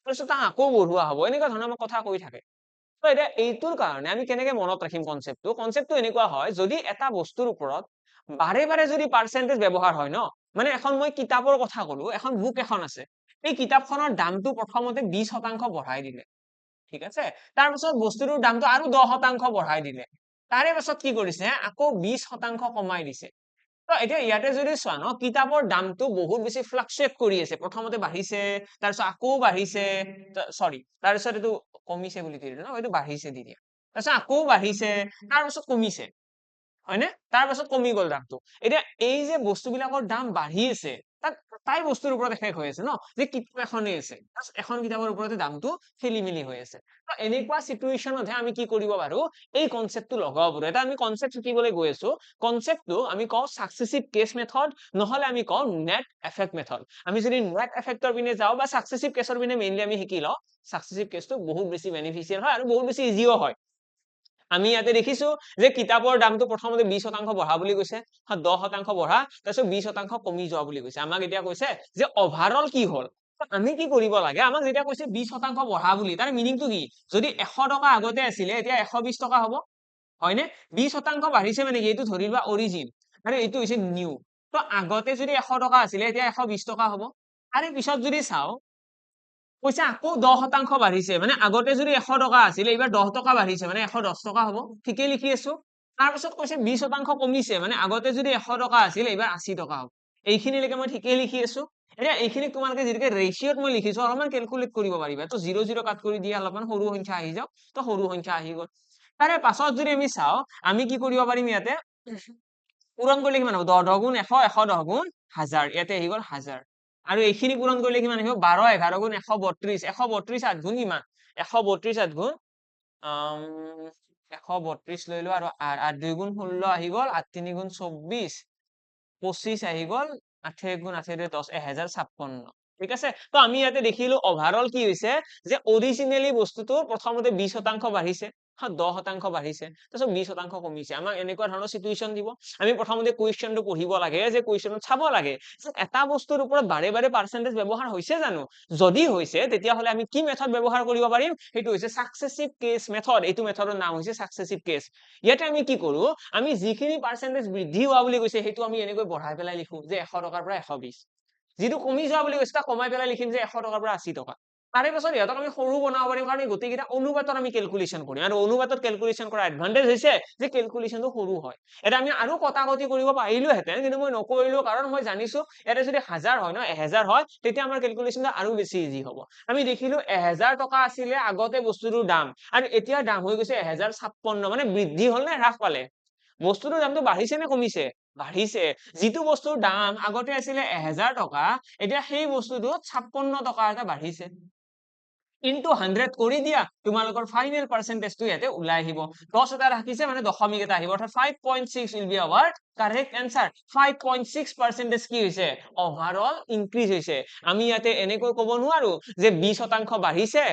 তাৰ পিছত তাক আকৌ বঢ়োৱা হ'ব এনেকুৱা ধৰণৰ কথা কৈ থাকে তো এটা এইটোৰ কাৰণে আমি কেনেকে মনত ৰাখিম কনসেপ্টটো এনেকুৱা হয় যদি এটা বস্তুৰ ওপৰত বাৰে বাৰে যদি পাৰ্সেন্টেজ ব্যৱহাৰ হয় ন মানে এখন মই কিতাপৰ কথা কলো এখন বুক এখন আছে এই কিতাপখনৰ দামটো প্ৰথমতে 20% বঢ়াই দিলে ঠিক আছে তাৰ পিছত বস্তুটোৰ দামটো আৰু 10% বঢ়াই দিলে তাৰে পাছত কি কৰিছে আকৌ 20% কমাই দিছে তো এতিয়া ইয়াতে যদি চোৱা ন কিতাপৰ দামটো বহুত বেছি ফ্লাকচুৱেট কৰি আছে প্ৰথমতে বাঢ়িছে তাৰ পিছত আকৌ বাঢ়িছে সৰি তাৰ পিছত এইটো কমিছে বুলি দি দিলে ন এইটো বাঢ়িছে দি দিয়া তাৰ পিছত আকৌ বাঢ়িছে তাৰ পিছত কমিছে হয়নে তাৰ পাছত কমি গ'ল দামটো এতিয়া এই যে বস্তুবিলাকৰ দাম বাঢ়ি আছে তাক তাই বস্তুৰ ওপৰত এফেক্ট হৈ আছে ন যে কিতাপ এখনেই আছে এখন কিতাপৰ ওপৰতে দামটো খেলি মেলি হৈ আছে তো এনেকুৱা সিচুৱেশনতহে আমি কি কৰিব পাৰো এই কনসেপ্টটো লগাব পাৰো এটা আমি কনসেপ্ট শিকিবলৈ গৈ আছো কনসেপ্টটো আমি কওঁ সাকসেসিভ কেস মেথড নহলে আমি কওঁ নেট এফেক্ট মেথড আমি যদি নেট এফেক্টৰ পিনে যাওঁ বা সাকসেসিভ কেছৰ পিনে মেইনলি আমি শিকি লওঁ সাকসেসিভ কেছটো বহুত বেছি বেনিফিচিয়েল হয় আৰু বহুত বেছি ইজিও হয় আমি ইয়াতে দেখিছো যে কিতাপৰ দামটো প্ৰথমতে 20% বঢ়া বুলি কৈছে 10% বঢ়া তাৰপিছত 20% কমি যোৱা বুলি কৈছে আমাক এতিয়া কৈছে যে ওভাৰঅল কি হ'ল আমি কি কৰিব লাগে আমাক যেতিয়া কৈছে 20% বঢ়া বুলি তাৰ মিনিংটো কি যদি 100 টকা আগতে আছিল এতিয়া 120 টকা হ'ব হয়নে 20% বাঢ়িছে মানে কি এইটো ধৰি লোৱা অৰিজিন আৰু এইটো হৈছে নিউ তো আগতে যদি 100 টকা আছিল এতিয়া 120 টকা হ'ব আৰু পিছত যদি চাও কৈছে আকৌ 10% বাঢ়িছে মানে আগতে যদি 100 টকা আছিল এইবাৰ 10 টকা বাঢ়িছে মানে 110 টকা হ'ব ঠিকই লিখি আছো তাৰ পিছত কৈছে 20% কমিছে মানে আগতে যদি 100 টকা আছিল এইবাৰ 80 টকা হ'ব এইখিনিলৈকে মই ঠিকই লিখি আছো এতিয়া এইখিনি তোমালোকে যেনেকৈ ৰেশিঅত মই লিখিছো অলপমান ক্যালকুলেট কৰিব পাৰিবা তো 0 0 কাট কৰি দিয়া অলপমান সৰু সংখ্যা আহি যাওক তো সৰু সংখ্যা আহি গ'ল তাৰে পাছত যদি আমি চাও আমি কি কৰিব পাৰিম ইয়াতে পূৰণ কৰিলে কিমান হ'ব 10 10 গুণ 100 100 10 গুণ 1000 ইয়াতে আহি গ'ল 1000 আৰু এইখিনি পূৰণ কৰিলে কিমান আহিব 12 11 গুণ 132 132 8 গুণ কিমান 132 8 গুণ 132 লৈ লো আৰু 8 2 গুণ 16 আহি গ'ল 8 3 গুণ 24 25 আহি গ'ল 8 1 গুণ 8 2 10 1056 ঠিক আছে তো আমি ইয়াতে দেখিলো ওভাৰঅল কি হৈছে যে অৰিজিনালি বস্তুটো প্ৰথমতে 20% বাঢ়িছে 10% বাঢ়িছে তাৰপিছত 20% কমিছে আমাক এনেকুৱা ধৰণৰ সিচুৱেশন দিব আমি প্ৰথমতে কোৱেশ্চনটো পঢ়িব লাগে যে কোৱেশ্চনত চাব লাগে যে এটা বস্তুৰ ওপৰত বাৰে বাৰে পাৰ্সেন্টেজ ব্যৱহাৰ হৈছে জানো যদি হৈছে তেতিয়া হলে আমি কি মেথড ব্যৱহাৰ কৰিব পাৰিম সেইটো হৈছে সাকসেসিভ কেস মেথড এইটো মেথডৰ নাম হৈছে সাকসেসিভ কেস ইয়াতে আমি কি কৰো আমি যিখিনি পাৰ্সেন্টেজ বৃদ্ধি হোৱা বুলি কৈছে সেইটো আমি এনেকৈ বঢ়াই পেলাই লিখো যে 100 টকাৰ পৰা 120 যেটো কমি যোৱা বুলি কৈছে তা কমাই পেলাই লিখিম যে 100 টকাৰ পৰা 80 টকা তাৰে পাছত ইহঁতক আমি সৰু বনাব পাৰিম কাৰণ এই গোটেইকেইটা অনুপাতত আমি কেলকুলেশ্যন কৰিম আৰু অনুপাতত কেলকুলেশ্যন কৰা এডভান্টেজ হৈছে যে কেলকুলেশ্যনটো সৰু হয় এটা আমি আৰু কটাকটি কৰিব পাৰিলোহেঁতেন কিন্তু মই নকৰিলো কাৰণ মই জানিছো ইয়াতে যদি 1000 হয় ন 1000 হয় তেতিয়া আমাৰ কেলকুলেশ্যনটো আৰু বেছি ইজি হ'ব আমি দেখিলো 1000 টকা আছিলে আগতে বস্তুটোৰ দাম আৰু এতিয়া দাম হৈ গৈছে 1056 মানে বৃদ্ধি হ'ল নে হ্ৰাস পালে বস্তুটোৰ দামটো বাঢ়িছে নে কমিছে বাঢ়িছে যিটো বস্তুৰ দাম আগতে আছিলে 1000 টকা এতিয়া সেই বস্তুটো 56 টকা এটা বাঢ়িছে into 100 কৰি দিয়া তোমালোকৰ ফাইনেল পাৰ্চেন্টেজটো ইয়াতে ওলাই আহিব 10 এটা ৰাখিছে মানে দশমিক এটা আহিব অৰ্থাৎ 5.6 will be our correct answer 5.6% কি হৈছে overall increase হৈছে আমি ইয়াতে এনেকৈ ক'ব নোৱাৰো যে 20% বাঢ়িছে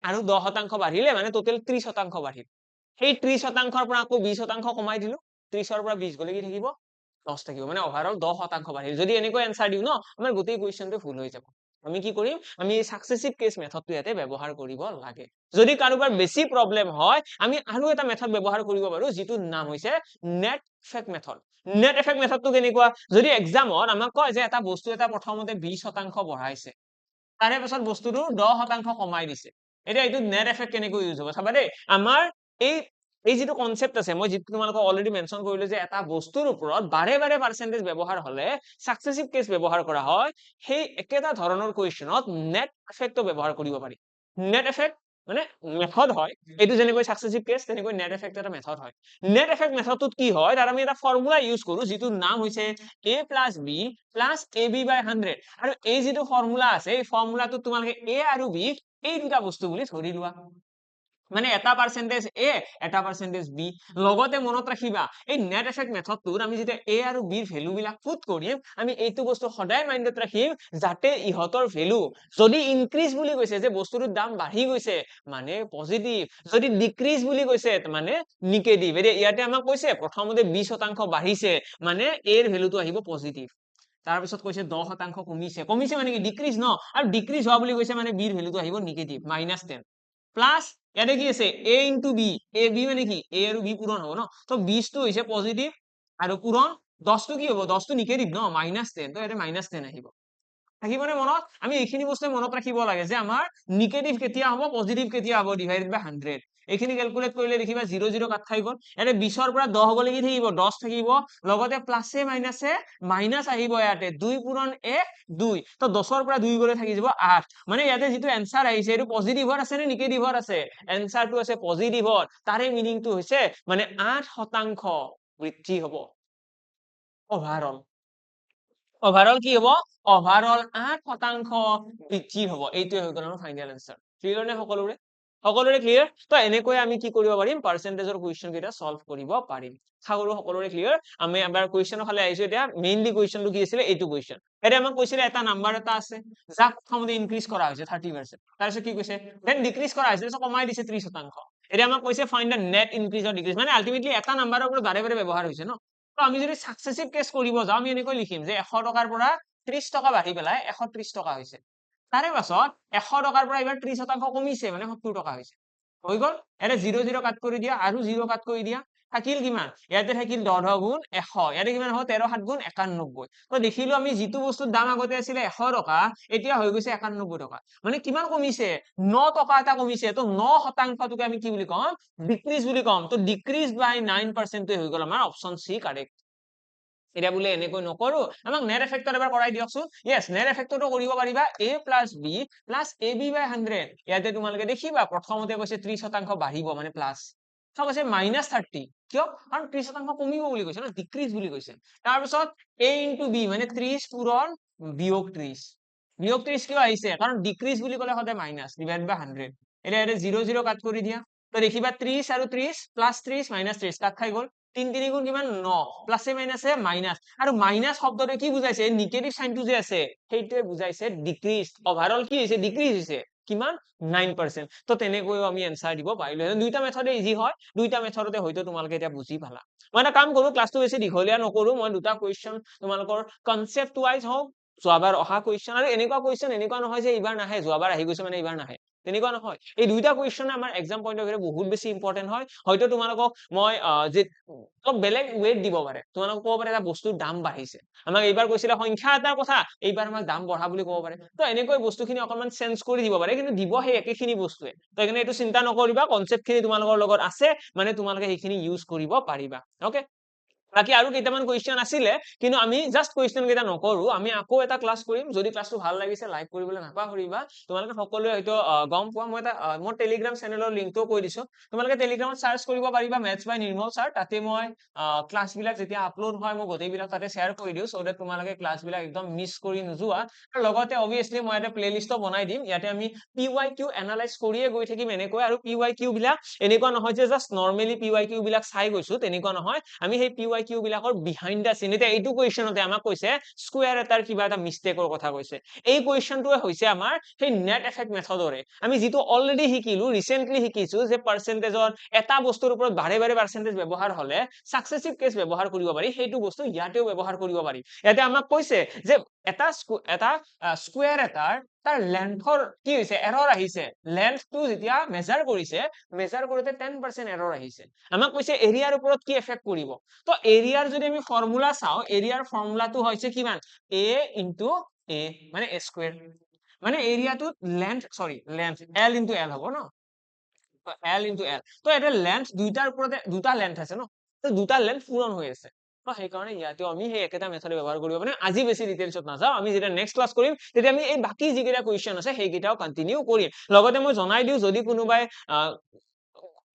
আৰু 10% বাঢ়িলে মানে টোটেল 30% বাঢ়িল সেই 30%ৰ পৰা আকৌ 20% কমাই দিলো 30ৰ পৰা 20 গলে কি থাকিব 10 থাকিব মানে overall 10% বাঢ়িল যদি এনেকৈ আনসাৰ দিও ন আমাৰ গোটেই কোৱেশ্চনটো ভুল হৈ যাব আমি কি কৰিম আমি এই সাকসেসিভ কেস মেথডটো ইয়াতে ব্যৱহাৰ কৰিব লাগে যদি কাৰোবাৰ বেছি প্ৰবলেম হয় আমি আৰু এটা মেথড ব্যৱহাৰ কৰিব পাৰো যিটো নাম হৈছে net effect method net effect মেথডটো কেনেকুৱা যদি এক্সামত আমাক কয় যে এটা বস্তু এটা প্ৰথমতে 20% বঢ়াইছে তাৰে পাছত বস্তুটো 10% কমাই দিছে এতিয়া এইটো নেট ইফেক্ট কেনেকৈ ইউজ হ'ব চাবা দেই আমাৰ এই যিটো কনসেপ্ট আছে মই যিটো তোমালোকক অলৰেডি মেনশন কৰিলো যে এটা বস্তুৰ ওপৰত বাৰে বাৰে পাৰ্চেন্টেজ ব্যৱহাৰ হলে সাকসেসিভ কেস ব্যৱহাৰ কৰা হয় সেই একেটা ধৰণৰ কোৱেশ্চনত নেট ইফেক্টটো ব্যৱহাৰ কৰিব পাৰি নেট ইফেক্ট মানে মেথড হয় এইটো যেনেকৈ সাকসেসিভ কেস তেনেকৈ নেট ইফেক্ট এটা মেথড হয় নেট ইফেক্ট মেথডটোত কি হয় তাৰ আমি এটা ফৰ্মুলা ইউজ কৰো যিটো নাম হৈছে a + b + ab / 100 আৰু এই যিটো ফৰ্মুলা আছে এই ফৰ্মুলাটো তোমালোকে a আৰু b এই দুটা বস্তু বুলি ধৰি লোৱা মানে এটা পাৰ্সেন্টেজ a এটা পাৰ্সেন্টেজ b লগতে মনত ৰাখিবা এই নেট ইফেক্ট মেথডটোত আমি যেতিয়া a আৰু b ৰ ভ্যালু বিলাক পুট কৰিম আমি এইটো বস্তু সদায় মাইন্ডত ৰাখিম যাতে ইহতৰ ভ্যালু যদি ইনক্ৰিজ বুলি কৈছে যে বস্তুটোৰ দাম বাঢ়ি গৈছে মানে পজিটিভ যদি ডিক্ৰিজ বুলি কৈছে মানে নিগেটিভ ইয়াতে আমাক কৈছে প্ৰথমতে 20% বাঢ়িছে মানে a ৰ ভ্যালুটো আহিব পজিটিভ তাৰ পিছত কৈছে 10% কমিছে কমিছে মানে কি ডিক্ৰিজ ন আৰু ডিক্ৰিজ হোৱা বুলি কৈছে মানে b ৰ ভ্যালুটো আহিব নিগেটিভ -10 প্লাস ইয়াতে কি আছে a into b a b মানে কি a আৰু b পূৰণ হ'ব ন তো 20 টো হৈছে পজিটিভ আৰু পূৰণ 10 টো কি হ'ব 10 টো নিগেটিভ ন -10 তো ইয়াতে -10 আহিব থাকিবনে মনত আমি এইখিনি বস্তু মনত ৰাখিব লাগে যে আমাৰ নিগেটিভ কেতিয়া হ'ব পজিটিভ কেতিয়া হ'ব ডিভাইডেড বাই 100 এইখিনি ক্যালকুলেট কৰিলে দেখিবা 0 0 কাট খাই গল ইয়াতে 20 ৰ পৰা 10 গলে কি থাকিব 10 থাকিব লগতে প্লাসে মাইনাসে মাইনাস আহিব ইয়াতে 2 পূৰণ 1 2 তো 10 ৰ পৰা 2 গলে থাকি যাব 8 মানে ইয়াতে যেটো आंसर আহিছে এটো পজিটিভৰ আছে নে নিগেটিভৰ আছে आंसरটো আছে পজিটিভৰ তাৰে মিনিংটো হৈছে মানে 8% বৃদ্ধি হ'ব ওভাৰঅল কি হ'ব ওভাৰঅল 8% বৃদ্ধি হ'ব এইটোই হৈ গ'ল আমাৰ ফাইনাল आंसर ক্লিয়াৰ নে সকলোৰে ক্লিয়াৰ তো এনেকৈ আমি কি কৰিব পাৰিম পাৰ্চেন্টেজৰ কোৱেশ্চন কেইটা সলভ কৰিব পাৰিম সকলোৰে ক্লিয়াৰ আমি এবাৰ কোৱেশ্চনৰ ফালে আহিছো এতিয়া মেইনলি কোৱেশ্চনটো কি আছিল এইটো কোৱেশ্চন এটা আমাক কৈছিলে এটা নাম্বাৰ এটা আছে যাক প্ৰথমতে ইনক্ৰিজ কৰা হৈছে 30% তাৰপিছত কি কৈছে দেন ডিক্ৰিজ কৰা হৈছে তো কমাই দিছে 30% এটা আমাক কৈছে find the net increase or decrease মানে আলটিমেটলি এটা নাম্বাৰৰ ওপৰত বাৰে বাৰে ব্যৱহাৰ হৈছে ন তো আমি যদি সাকসেসিভ কেস কৰিব যাও আমি এনেকৈ লিখিম যে 100 টকাৰ পৰা 30 টকা বাঢ়ি পেলাই 130 টকা হৈছে তাৰে পাছত 100 টকাৰ পৰা এবাৰ 30% কমিছে মানে 70 টকা হৈছে হৈ গল এটা 0 0 কাট কৰি দিয়া আৰু 0 কাট কৰি দিয়া থাকিল কিমান ইয়াতে থাকিল 10 গুণ 100 ইয়াতে কিমান হ'ব 13 7 গুণ 91 তো দেখিলো আমি যিটো বস্তুৰ দাম আগতে আছিল 100 টকা এতিয়া হৈ গৈছে 91 টকা মানে কিমান কমিছে 9 টকা এটা কমিছে তো 9% টোকে আমি কি বুলি কম ডিক্ৰিজ বুলি কম তো ডিক্ৰিজ বাই 9% টো হৈ গল আমাৰ অপচন সি কাৰেক্ট এটা বুলে এনেকৈ নকৰো আমাক নেট ইফেক্টৰ এবাৰ কৰাই দিয়কচোন yes নেট ইফেক্টটো কৰিব পাৰিবা a + b + ab / 100 ইয়াতে তোমালোকে দেখিবা প্ৰথমতে কৈছে 30% বাঢ়িব মানে প্লাস তো কৈছে -30 কিয় কাৰণ 30% কমিব বুলি কৈছে না ডিক্ৰিজ বুলি কৈছে তাৰ পিছত a * b মানে 30 পূৰণ বিয়োগ 30 কিয় আহিছে কাৰণ ডিক্ৰিজ বুলি ক'লে সদায় মাইনাস ডিভাইড বাই 100 এটা 0 0 কাট কৰি দিয়া তো দেখিবা 30 আৰু 30 +30 -30 কাট খাই গল 3 3 গুণ কিমান 9 প্লাসে মাইনাসে মাইনাস আৰু মাইনাস শব্দটো কি বুজাইছে নেগেটিভ সাইনটো যে আছে সেইটোৱে বুজাইছে ডিক্ৰিজ ওভাৰঅল কি হৈছে ডিক্ৰিজ হৈছে কিমান 9% তো তেনেকৈও আমি आंसर দিব পাৰিলো দুইটা মেথডে ইজি হয় দুইটা মেথডতে হয়তো তোমালোকে এটা বুজি পালা মই এটা কাম কৰো ক্লাসটো বেছি দীঘলীয়া নকৰো মই দুটা কোৱেশ্চন তোমালোকৰ কনসেপ্ট ওয়াইজ হওক যোৱাবাৰ অহা কুৱেশ্যন আৰু এনেকুৱা কুৱেশ্যন এনেকুৱা নহয় যে এইবাৰ নাহে যোৱাবাৰ আহি গৈছে মানে এইবাৰ নাহে তেনেকুৱা নহয় এই দুইটা কুৱেশ্যনে আমাৰ এক্সাম পইণ্ট অফ ভিউ বহুত বেছি ইম্পৰ্টেণ্ট হয় হয়তো তোমালোকক মই যে অলপ বেলেগ ৱেট দিব পাৰে তোমালোকক ক'ব পাৰে এটা বস্তুৰ দাম বাঢ়িছে আমাক এইবাৰ কৈছিলে সংখ্যা এটাৰ কথা এইবাৰ আমাক দাম বঢ়া বুলি ক'ব পাৰে তো এনেকৈ বস্তুখিনি অকণমান চেঞ্জ কৰি দিব পাৰে কিন্তু দিব সেই একেখিনি বস্তুৱে তো সেইকাৰণে এইটো চিন্তা নকৰিবা কনচেপ্টখিনি তোমালোকৰ লগত আছে মানে তোমালোকে সেইখিনি ইউজ কৰিব পাৰিবা অ'কে বাকি আৰু কেইটামান কুৱেশ্যন আছিলে কিন্তু আমি জাষ্ট কুৱেশ্যন কেইটা নকৰো আমি আকৌ এটা ক্লাছ কৰিম যদি ক্লাছটো ভাল লাগিছে লাইক কৰিবলৈ নাপাহৰিবা তোমালোকে সকলোৱে হয়তো গম পোৱা মই এটা মোৰ টেলিগ্ৰাম চেনেলৰ লিংকটো কৈ দিছো তোমালোকে টেলিগ্ৰামত সাৰ্চ কৰিব পাৰিবা মেথছ বাই নিৰ্মল ছাৰ তাতে মই ক্লাছ বিলাক যেতিয়া আপলোড হয় মই গোটেইবিলাক তাতে শ্বেয়াৰ কৰি দিওঁ সো দ্যাট তোমালোকে ক্লাছ বিলাক একদম মিছ কৰি নোযোৱা আৰু লগতে অবভিয়াছলি মই এটা প্লেলিষ্টও বনাই দিম ইয়াতে আমি PYQ এনালাইজ কৰিয়ে গৈ থাকিম এনেকৈ আৰু PYQ বিলাক এনেকুৱা নহয় যে জাষ্ট নৰ্মেলি PYQ বিলাক চাই গৈছো তেনেকুৱা নহয় আমি সেই PYQ বিলাকৰ বিহাইণ্ড দা চিন এতিয়া এইটো কুৱেশ্যনতে আমাক কৈছে স্কোয়াৰ এটাৰ কিবা এটা মিষ্টেকৰ কথা কৈছে এই কুৱেশ্যনটোৱে হৈছে আমাৰ সেই নেট এফেক্ট মেথডৰে আমি যেটো অলৰেডি শিকিলো ৰিসেন্টলি শিকিছো যে পাৰ্সেন্টেজৰ এটা বস্তুৰ ওপৰত বাৰে বাৰে পাৰ্সেন্টেজ ব্যৱহাৰ হলে সাকসেসিভ কেস ব্যৱহাৰ কৰিব পাৰি সেইটো বস্তু ইয়াতেও ব্যৱহাৰ কৰিব পাৰি ইয়াতে আমাক কৈছে যে এটা স্কোয়াৰ এটাৰ তাৰ লেন্থৰ কি হৈছে এৰৰ আহিছে লেন্থটো যেতিয়া মেজাৰ কৰিছে মেজাৰ কৰোতে 10% এৰৰ আহিছে আমাক কৈছে এৰিয়াৰ ওপৰত কি এফেক্ট কৰিব তো এৰিয়াৰ যদি আমি ফৰ্মুলা চাও এৰিয়াৰ ফৰ্মুলাটো হৈছে কিমান a * a মানে a স্কয়াৰ মানে এৰিয়াটো লেন্থ l * l হ'ব ন l * l তো এটা লেন্থ দুইটাৰ ওপৰতে দুটা লেন্থ আছে ন তো দুটা লেন্থ পূৰণ হৈ আছে তো সেই কাৰণে ইয়াতেও আমি সেই একেটা মেথড ব্যৱহাৰ কৰিব মানে আজি বেছি ডিটেইলছত নাযাও আমি যেতিয়া নেক্সট ক্লাছ কৰিম তেতিয়া আমি এই বাকি যিকেইটা কুৱেশ্যন আছে সেইকেইটাও কন্টিনিউ কৰিম লগতে মই জনাই দিও যদি কোনোবাই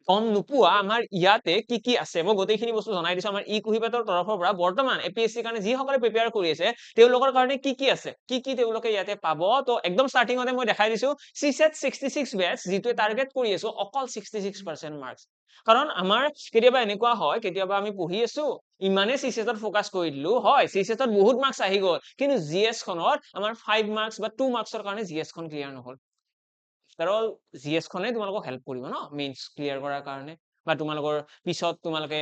গম নোপোৱা আমাৰ ইয়াতে কি কি আছে মই গোটেইখিনি বস্তু জনাই দিছো আমাৰ কুহিপাতৰ তৰফৰ পৰা বৰ্তমান এপিএসসি কাৰণে যি সকলে প্ৰিপেয়াৰ কৰি আছে তেওঁলোকৰ কাৰণে কি আছে কি তেওঁলোকে ইয়াতে পাব তো একদম ষ্টাৰ্টিংতে মই দেখাই দিছো CSET 66 বেচ যিটো টাৰ্গেট কৰি আছো অকল 66% মাৰ্কস কাৰণ আমাৰ কেতিয়াবা এনেকুৱা হয় কেতিয়াবা আমি পঢ়ি আছো ইমানে CSET ফোকাস কৰি দিলো হয় CSET বহুত মাৰ্কস আহি গল কিন্তু জিএস খনত আমাৰ 5 মাৰ্কস বা 2 মাৰ্কসৰ কাৰণে জিএস খন ক্লিয়াৰ নহল কাৰণ জিএস খনে তোমালোকক হেল্প কৰিব ন মেইনস ক্লিয়াৰ কৰাৰ কাৰণে বা তোমালোকৰ পিছত তোমালোকে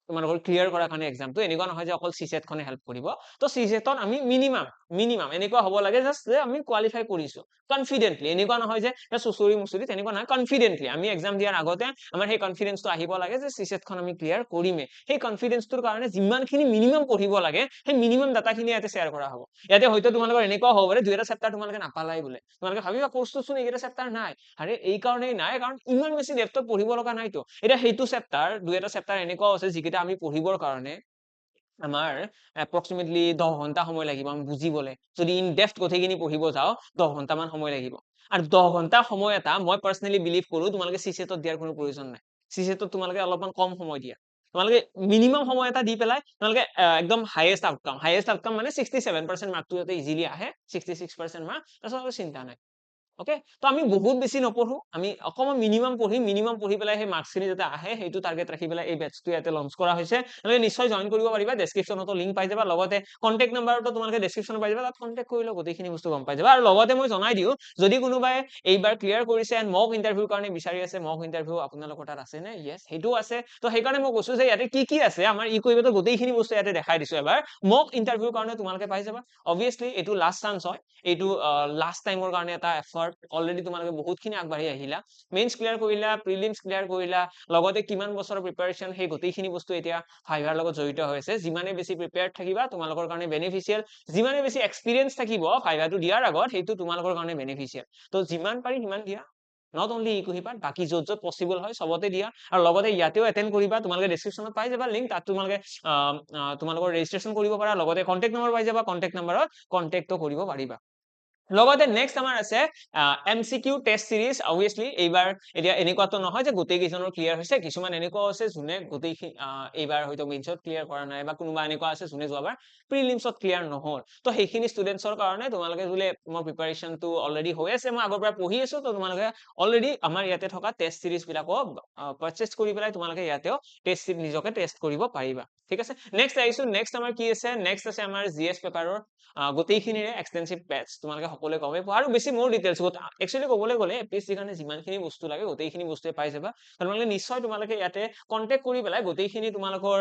তোমালোকৰ ক্লিয়াৰ কৰাৰ কাৰণে এক্সামটো এনেকুৱা নহয় যে অকল CSET খনে হেল্প কৰিব তো CSET আমি মিনিমাম এনেকুৱা হ'ব লাগে জাস্ট যে আমি কোৱালিফাই কৰিছো কনফিডেন্টলি এনেকুৱা নহয় যে সুসুৰি মুসুৰি তেনেকুৱা নহয় কনফিডেন্টলি আমি এক্সাম দিয়াৰ আগতে আমাৰ সেই কনফিডেন্সটো আহিব লাগে যে CSET খন আমি ক্লিয়াৰ কৰিমে সেই কনফিডেন্সটোৰ কাৰণে যিমানখিনি মিনিমাম পঢ়িব লাগে সেই মিনিমাম ডাটাখিনি ইয়াতে শ্বেয়াৰ কৰা হ'ব ইয়াতে হয়তো তোমালোকৰ এনেকুৱা হ'ব পাৰে দুইটা চেপ্টাৰ তোমালোকে নাপালাই বোলে তোমালোকে ভাবিবা কোৰ্সটো চোন এইকেইটা চেপ্টাৰ নাই আৰে এই কাৰণেই নাই কাৰণ ইমান বেছি ডেপথত পঢ়িব লগা নাইতো এটা সেইটো চেপ্টাৰ দুইটা চেপ্টাৰ এনেকুৱা আছে যিকেইটা আমি পঢ়িবৰ কাৰণে আমাৰ এপ্ৰক্সিমেটলি 10 ঘন্টা সময় লাগিব আমি বুজিবলে যদি ইন ডেপথ গোটেইখিনি পঢ়িব যাও 10 ঘন্টা মান সময় লাগিব আৰু 10 ঘন্টা সময় এটা মই পাৰ্সোনালি বিলিভ কৰো তোমালোকে CSET দিয়াৰ কোনো প্ৰয়োজন নাই CSET তোমালোকে অলপমান কম সময় দিয়া তোমালোকে মিনিমাম সময় এটা দি পেলাই তোমালোকে একদম হাইয়েস্ট আউটকাম মানে 67% মাৰ্কটো যাতে ইজিলি আহে 66% মাৰ্ক তাৰছত চিন্তা নাই ওকে তো আমি বহুত বেছি নপঢ়ো আমি অকমান মিনিমাম পঢ়ি পেলাই সেই মাৰ্কসখিনি যাতে আহে সেইটো টাৰ্গেট ৰাখি পেলাই এই বেচটো ইয়াতে লঞ্চ কৰা হৈছে তোমালোকে নিশ্চয় জয়েন কৰিব পাৰিবা ডেসক্ৰিপচনতো লিংক পাই যাবা লগতে কন্টাক্ট নাম্বাৰটো তোমালোকে ডেসক্ৰিপচনত পাই যাবা তাত কন্টাক্ট কৰিলে গোটেইখিনি বস্তু গম পাই যাবা আৰু লগতে মই জনাই দিও যদি কোনোবাই এইবাৰ ক্লিয়াৰ কৰিছে এন্ড মক ইন্টাৰভিউৰ কাৰণে বিচাৰি আছে মক ইন্টাৰভিউ আপোনালোকৰ তাত আছে নে ইয়েস হেতু আছে তো সেই কাৰণে মই কৈছো যে ইয়াতে কি আছে আমাৰ ইকুইবেটৰ গোটেইখিনি বস্তু ইয়াতে দেখাই দিছো এবাৰ মক ইন্টাৰভিউৰ কাৰণে তোমালোকে পাই যাবা অবভিয়াছলি এটো লাষ্ট চান্স হয় এটো লাষ্ট টাইমৰ কাৰণে এটা এফৰ্ট অলৰেডি তোমালোকে বহুতখিনি আগবাঢ়ি আহিলা মেইনস ক্লিয়াৰ কৰিলা প্ৰিলিমছ ক্লিয়াৰ কৰিলা লগতে কিমান বছৰৰ প্ৰিপাৰেচন সেই গোটেইখিনি বস্তু এতিয়া ফাইভাৰ লগত জড়িত হৈছে যিমানে বেছি প্ৰিপেয়াৰ্ড থাকিবা তোমালোকৰ কাৰণে বেনিফিচিয়েল যিমানে বেছি এক্সপেৰিয়েন্স থাকিব ফাইভাৰটো দিয়াৰ আগত সেইটো তোমালোকৰ কাৰণে বেনিফিচিয়েল তো যিমান পাৰি সিমান দিয়া not only ইকুহিপাত বাকি যত পসিবল হয় সবতে দিয়া আৰু লগতে ইয়াতেও এটেন্ড কৰিবা তোমালোকে ডেসক্ৰিপচনত পাই যাবা লিংক তাত তোমালোকে তোমালোকৰ ৰেজিষ্ট্ৰেচন কৰিব পাৰা লগতে কন্টাক্ট নম্বৰ পাই যাবা কন্টাক্ট নম্বৰত কন্টাক্টও কৰিব পাৰিবা লগতে নেক্সট আমাৰ আছে MCQ টেষ্ট সিৰিজ অবভিয়াছলি এইবাৰ এতিয়া এনেকুৱাটো নহয় যে গোটেই কেইজনৰ ক্লিয়াৰ হৈছে কিছুমান এনেকুৱা আছে যোনে গোটেই এইবাৰ হয়তো মেইনছত ক্লিয়াৰ কৰা নাই বা কোনোবা এনেকুৱা আছে যোনে যোৱাবাৰ প্ৰিলিমছত ক্লিয়াৰ নহল তো সেইখিনি ষ্টুডেন্টছৰ কাৰণে তোমালোকে যদি মোৰ প্ৰিপাৰেচনটো অলৰেডি হৈ আছে মই আগৰ পৰা পঢ়ি আছো তো তোমালোকে অলৰেডি আমাৰ ইয়াতে থকা টেষ্ট সিৰিজ বিলাকো পাৰচেজ কৰি পেলাই তোমালোকে ইয়াতেও টেষ্ট নিজকে টেষ্ট কৰিব পাৰিবা ঠিক আছে নেক্সট আহিছো নেক্সট আমাৰ কি আছে নেক্সট আছে আমাৰ জিএস পেপাৰৰ গোটেইখিনিৰে এক্সটেনসিভ বেটচ তোমালোকে সকলোৱে গমেই পোৱা আৰু বেছি মোৰ ডিটেইলছ একচুৱেলি ক'বলৈ গ'লে এপিএছচিৰ কাৰণে যিমানখিনি বস্তু লাগে গোটেইখিনি বস্তুৱে পাই যাবা তোমালোকে নিশ্চয় তোমালোকে ইয়াতে কন্টেক্ট কৰি পেলাই গোটেইখিনি তোমালোকৰ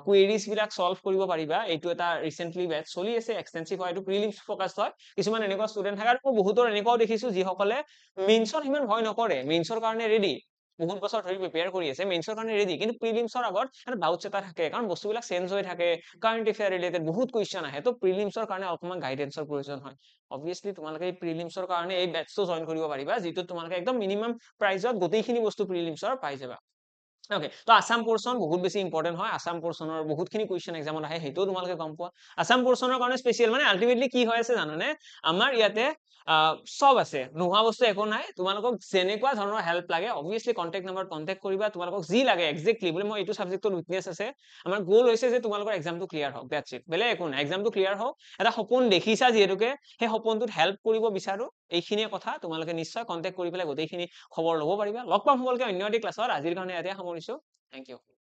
কুৱেৰিজ বিলাক সলভ কৰিব পাৰিবা এইটো এটা ৰিসেন্টলি বেচ চলি আছে এক্সটেনসিভ হয় এইটো প্ৰিলিমছ ফোকাসড হয় কিছুমান এনেকুৱা ষ্টুডেন্ট থাকে আৰু বহুতৰ এনেকুৱাও দেখিছো যিসকলে মেইনছৰ ইমান ভয় নকৰে মেইনছৰ কাৰণে ৰেডি বহুত বছৰ ধৰি প্ৰিপেয়াৰ কৰি আছে মেইনছৰ কাৰণে ৰেডি কিন্তু প্ৰিলিমছৰ আগত এটা ডাউটছ এটা থাকে কাৰণ বস্তুবিলাক চেঞ্জ হৈ থাকে কাৰেন্ট এফেয়াৰ ৰিলেটেড বহুত কোৱেশ্চন আহে তো প্ৰিলিমছৰ কাৰণে অকমান গাইডেন্সৰ প্ৰয়োজন হয় obviously তোমালোকে এই প্ৰিলিমছৰ কাৰণে এই বেচটো জয়েন কৰিব পাৰিবা যেটো তোমালোকে একদম মিনিমাম প্ৰাইজত গোটেইখিনি বস্তু প্ৰিলিমছৰ পাই যাবা Okay, তো আসাম পোৰ্শন বহুত বেশি ইম্পৰ্টেন্ট হয় আসাম পোৰ্শনৰ বহুতখিনি কোৱেশ্চন এক্সামত আহে হেটো তোমালোকে গম পোৱা আসাম পোৰ্শনৰ কাৰণে স্পেশাল মানে আলটিমেটলি কি হৈ আছে জানানে আমাৰ ইয়াতে সব আছে নোহোৱা বস্তু একো নাই তোমালোকক যেনেকুৱা ধৰণৰ হেল্প লাগে obviously কন্টাক্ট নম্বৰ কন্টাক্ট কৰিবা তোমালোকক যি লাগে এক্স্যাক্টলি বলে মই এইটো সাবজেক্টৰ উইকনেস আছে আমাৰ গোল হৈছে যে তোমালোকৰ এক্সামটো ক্লিয়াৰ হওক দ্যাটস ইট বেলে একো নাই এক্সামটো ক্লিয়াৰ হওক এটা সপোন দেখিছা যেহেতুকে সেই সপোনটোত হেল্প কৰিব বিচাৰো এইখিনিয়ে কথা তোমালোকে নিশ্চয় কন্টাক্ট কৰি পেলাই গোটেইখিনি খবৰ ল'ব পাৰিবা লগ পাম সকলোকে অন্য এটি ক্লাছত আজিৰ কাৰণে ইয়াতে সামৰিছো থ্যাংক ইউ